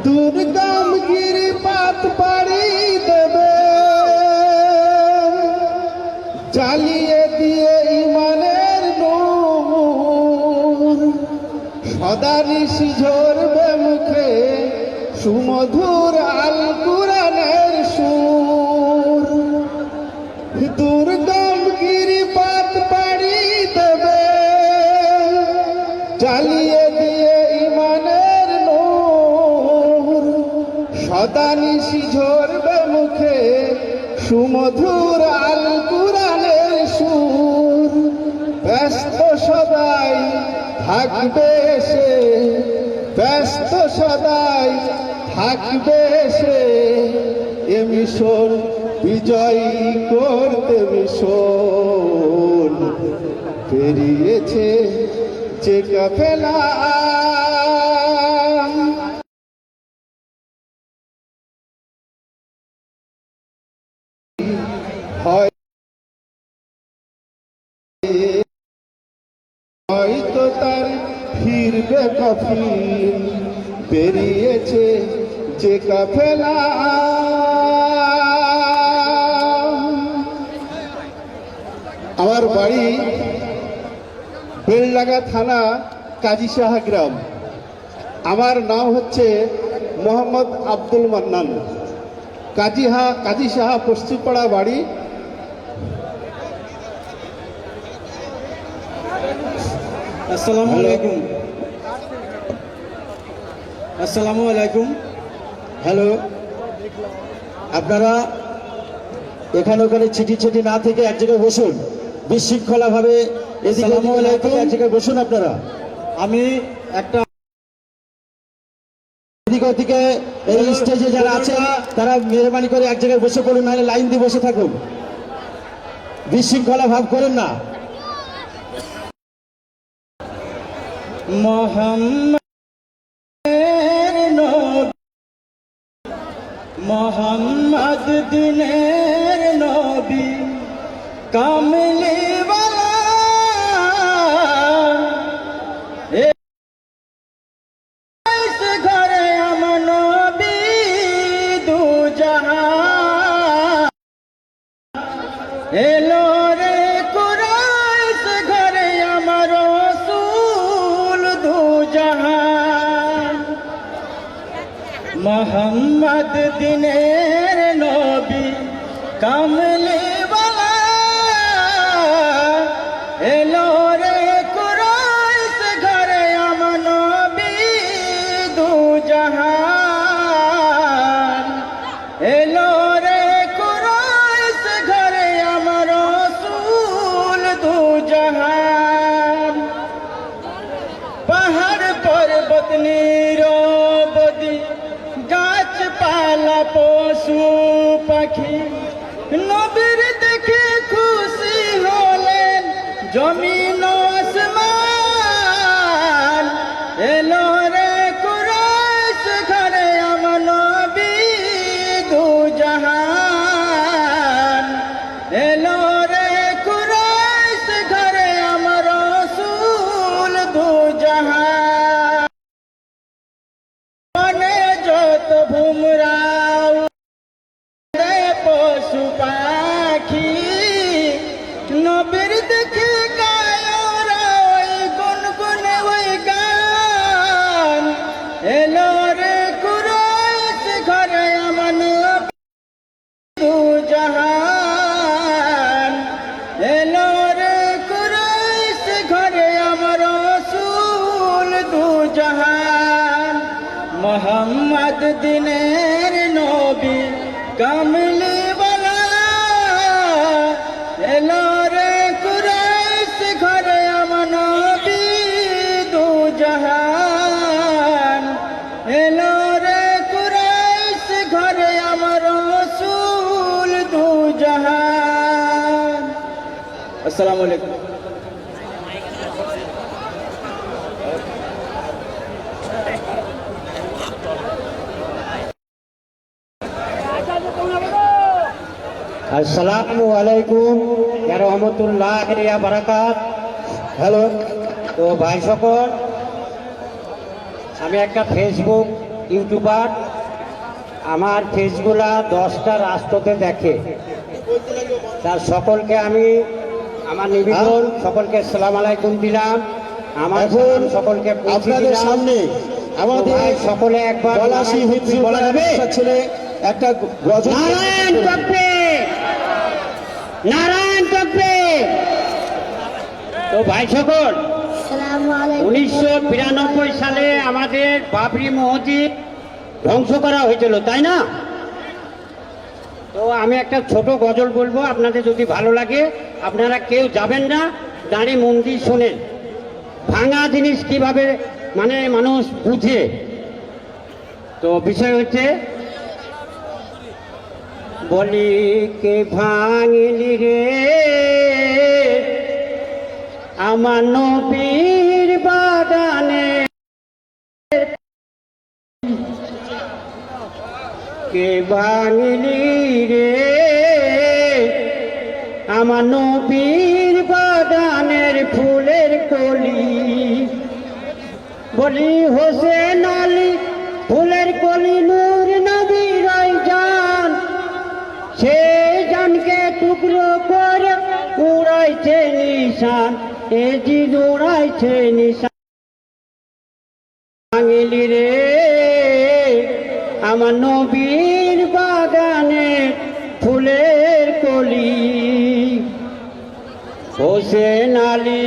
দুর্গম গিরিপাত পাড়ি দেবে জ্বালিয়ে দিয়ে ইমানের নূর সদা নিশি ঝরবে মুখে সুমধুর আল কুরআনের সুর দুর্গম গিরিপাত পাড়ি দেবে জ্বালিয়ে দিয়ে ইমানের নূর সদা নিশি ঝরবে মুখে সুমধুর আল কুরআনের সুর ব্যস্ত সদাই থাকবে সে ব্যস্ত সদাই থাকবে সে এ মিশন বিজয়ী করতে মিশন পেরিয়েছে যে কাফেলা হয়তো তার ফিরবে কাফির বেরিয়েছে যে কাফেলা আমার বাড়ি বেলডাঙ্গা থানা কাজীসাহা গ্রাম। আমার নাম হচ্ছে মোহাম্মদ আব্দুল মান্নান। কাজীসাহা পশ্চিমপাড়া বাড়ি। আসসালামু আলাইকুম। আসসালামু আলাইকুম। হ্যালো, আপনারা এখানে ওখানে ছিটি না থেকে এক জায়গায় বসুন, বিশৃঙ্খলা ভাবে এক জায়গায় বসুন। আপনারা আমি একটা এদিক ওদিকে এই স্টেজে যারা আছে তারা মেহরবানি করে এক জায়গায় বসে পড়ুন, নাহলে লাইন দিয়ে বসে থাকুন, বিশৃঙ্খলা ভাব করেন না। মোহাম্মদ দিনের নবী কামলি ওয়ালা ইস ঘরে আমার নবী দু জাহান এলো রে কুরাইশ ঘরে আমার রাসূল দু জাহান মোহাম্মদ দিনের নবী কামলি ওয়ালা এলো রে কুরাইশ ঘরে আমার নবী দু জাহান এলো রে কুরাইশ ঘরে আমার রাসূল দু জাহান পাহাড় পর্বত নিরবধি গাছপালা পশু পাখি নবীর দেখে খুশি হলেন জমিন আসমান এলো রে কুরাইশ ঘরে আমার নবী দু জাহান এলো রে কুরাইশ ঘরে আমার রাসূল দু জাহান মনে যত ভুমরাও রে পশু পাখি নবীর দেখে গায় ওরা ওই গুনগুনে ওই গান এলো রে কুরাইশ ঘরে আমার নবী দু জাহান এলো রে কুরাইশ ঘরে আমার রাসূল দু জাহান মোহাম্মদ দিনের নবী কামলি ওয়ালা এলো রে কুরাইশ ঘরে আমার নবী দু জাহান এলো রে কুরাইশ ঘরে আমার রাসূল দু জাহান। আসসালামু আলাইকুম। আসসালামু আলাইকুম ওয়া রাহমাতুল্লাহি ওয়া বারাকাত। হ্যালো, তো ভাই সকল, আমি একটা ফেসবুক ইউটিউবার। আমার ফেসগুলা 10টা রাষ্ট্রতে দেখে। তার সকলকে আমি আমার নিবেদন, সকলকে আসসালামু আলাইকুম দিলাম। আমার সালাম সকলকে আপনাদের সামনে আমাদের সকলে একবার বলা যাবে ছেলে একটা নারায়ণ তকবে, নারায়ণ তকবে। তো ভাই সকল, 1992 সালে আমাদের বাবরি মসজিদ ধ্বংস করা হয়েছিল, তাই না? তো আমি একটা ছোট গজল বলবো, আপনাদের যদি ভালো লাগে আপনারা কেউ যাবেন না, দাঁড়িয়ে মন দিয়ে শোনেন। ভাঙা জিনিস কিভাবে মানে মানুষ বুঝে। তো বিষয় হচ্ছে, বলি কে ভাঙলি রে আমার নবীর বাগানে, কে ভাঙলি রে আমার নবীর বাগানের ফুলের কলি। বলি হোসেন আলী ফুলের কলি নূর নবীর জান, সে জানকে টুকরো করে উড়াইছে নিশান, এ জি উড়াইছে নিশান। ভাঙলি রে আমার নবীর বাগানে ফুলের কলি। হোসেন আলী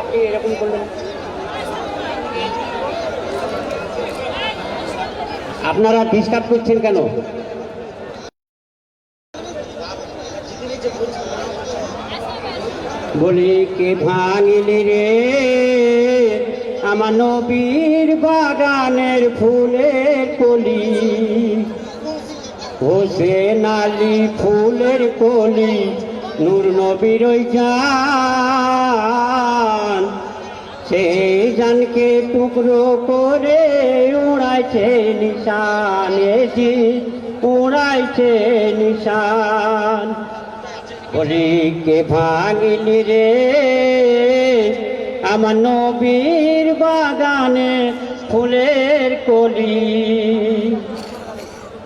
আপনি এরকম করলেন, আপনারা ডিস্টার্ব করছেন কেন? বলি কে ভাঙলি রে আমার নবীর বাগানের ফুলের কলি। হোসেন আলী ফুলের কলি নূর নবীর জান, সেই জানকে টুকরো করে উড়াইছে নিশান, এসি উড়াইছে নিশান। বলি কে ভাঙলি রে আমার নবীর বাগানে ফুলের কলি।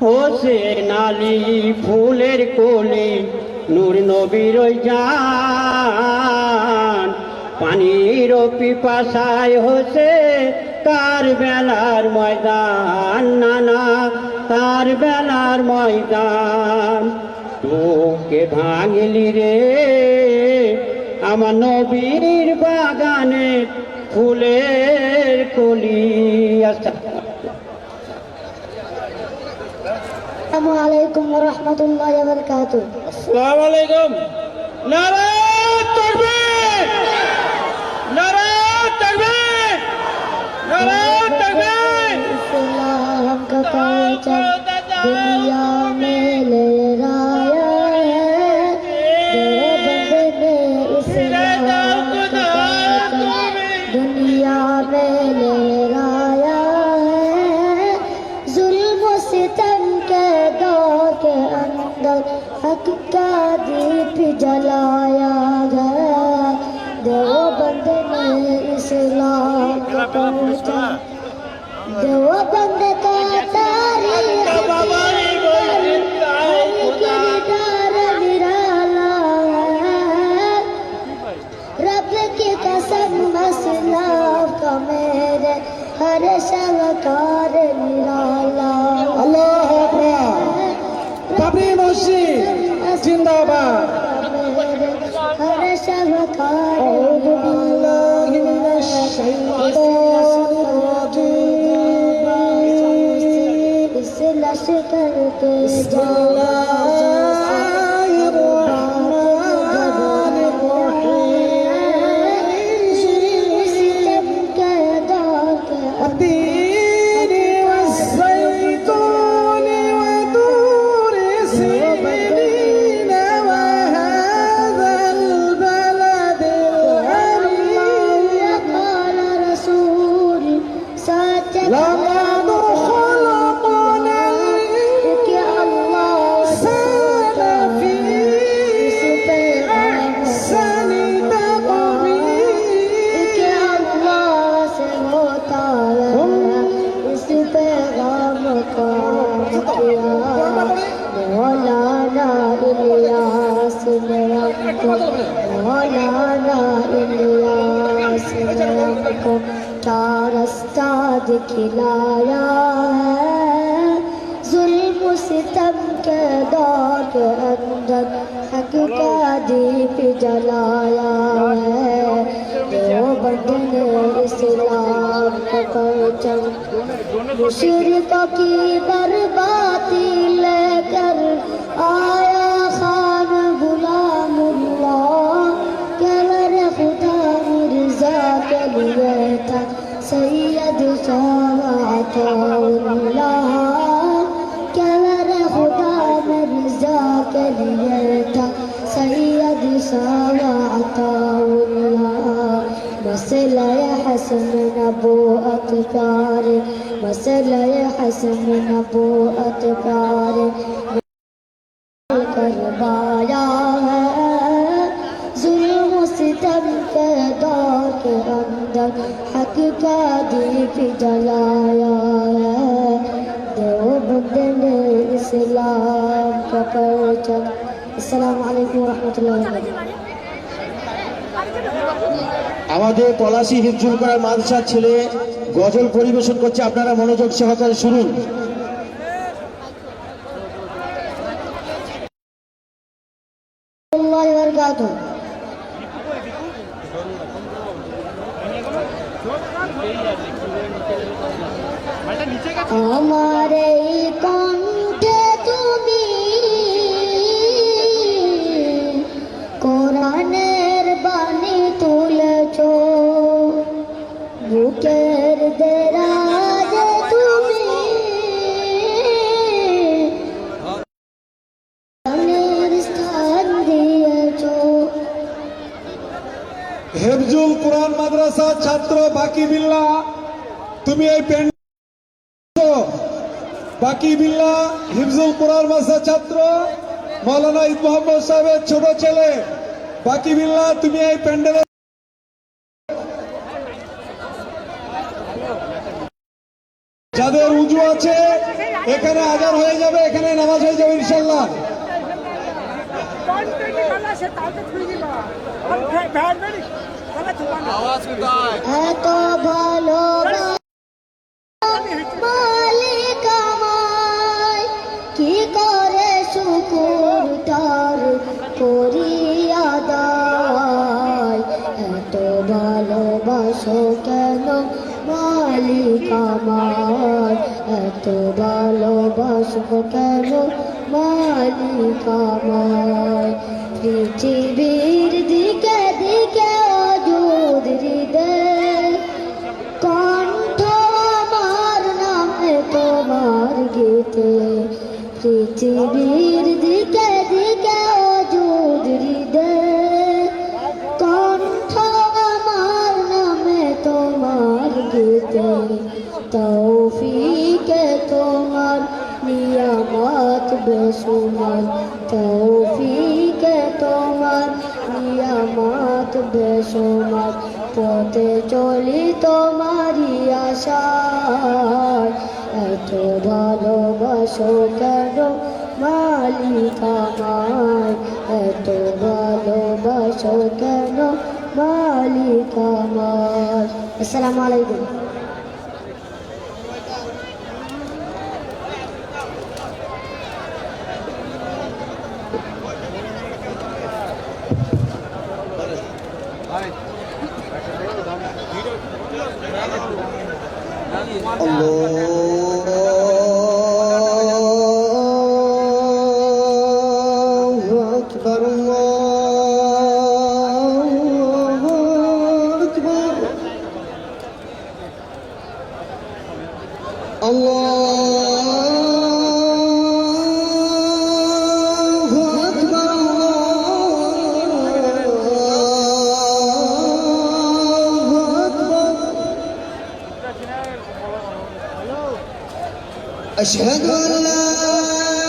হোসেন আলী ফুলের কলি নূর নবীর জান, পানির পিপাসায় হচ্ছে তার বেলার ময়দান, নানা তার বেলার ময়দান। তোকে ভাঙলি রে আমার নবীর বাগানে ফুলের কলি। আসসালামু আলাইকুম ওয়া রাহমাতুল্লাহি ওয়া বারাকাতুহু। আসসালামু আলাইকুম। নারায়ণ তাকবীর, নারায়ণ তাকবীর, নারায়ণ তাকবীর। इस्लाम का परचम दुनिया में लहराया है, देवबंद ने इस्लाम का परचम दुनिया में लहराया है। जुल्म सितम के दौर के अंदर हक का दीप जलाया गया, देवबंद ने इस्लाम का परचम, देवबंद का तारीख निराला है। रब की कसम मसलाफ का मेरे हर शवकार निराला। আল্লাহ আকবার। বাবরি মসজিদ জিন্দাবাদ। मेरे हर शवकार আউযু বিল্লাহি মিনাশ শাইতানির রাজীম। इस लश्कर के التين والزيتون وطور سينين وهذا البلد الغريب. قال رسول لما دخل मौलाना इलियास ने हमको मौलाना इलियास ने हमको क्या रास्ता दिखलाया है जुल्म सितम के दौर के अंदर हक का दीप जलाया है देवबंद ने इस्लाम का परचम मुशरिकों की बर्बादी लेकर आया खान गुलामुल्लाह के मेरे खुदा मिर्जा के लिए था सैयद सवातुल्लाह के मेरे खुदा मिर्जा के लिए था सैयद सवातुल्लाह मसला हसन नबूअत प्यार मसला हसन नबूअत प्यार करवाया है जुल्म सितम के दौर के अंदर हक का दीप जलाया है देवबंद ने इस्लाम का परचम। अस्सलामु अलैकुम रहमतुल्लाहि व बरकातुहू। আমাদের পলাশী হিফজুল কোরআন মাদ্রাসার ছেলে গজল পরিবেশন করছে, আপনারা মনোযোগ সহকারে শুনুন। हमारे कंठे তুমি কোরআনের বাণী তুলেছো বুকের দেরাজে তুমি কোরআনের স্থান দিয়েছো। হেফজুল কোরআন মাদ্রাসার ছাত্র বাকি বিল্লাহ, তুমি এই বাকি বিল্লাহ হিফজুল কোরআন মাদ্রাসার ছাত্র মৌলানা ঈদ মোহাম্মদ সাহেবের ছোট ছেলে বাকি বিল্লাহ, তুমি এই প্যান্ডেলে যাদের উজু আছে এখানে আজান হয়ে যাবে, এখানে নামাজ হয়ে যাবে ইনশাল্লাহ। এত ভালো মালিক আমায় কি করে শুকুর তার করি আদায় এত ভালোবাসো কেন মালিক আমায় এত ভালোবাসো কেন মালিক আমায় পৃথিবীর দিকে দিকে অযুদ হৃদয় কণ্ঠ আমার নামে তোমার গীতে পৃথিবীর দিকে দিকে অযুদ হৃদয় কণ্ঠ আমার নামে তোমার গীতে তৌফিকে তোমার নিয়ামত বেশুমার তৌফিকে তোমার নিয়ামত বেশুমার পথে চলি তোমারই আশায় এত ভালোবাসো কেন মালিক আমায় এত ভালোবাসো কেন মালিক আমায়। আসসালামু আলাইকুম। আল্লাহু আকবার আল্লাহু আকবার আল্লাহু আকবার আল্লাহু আকবার أشهد أن لا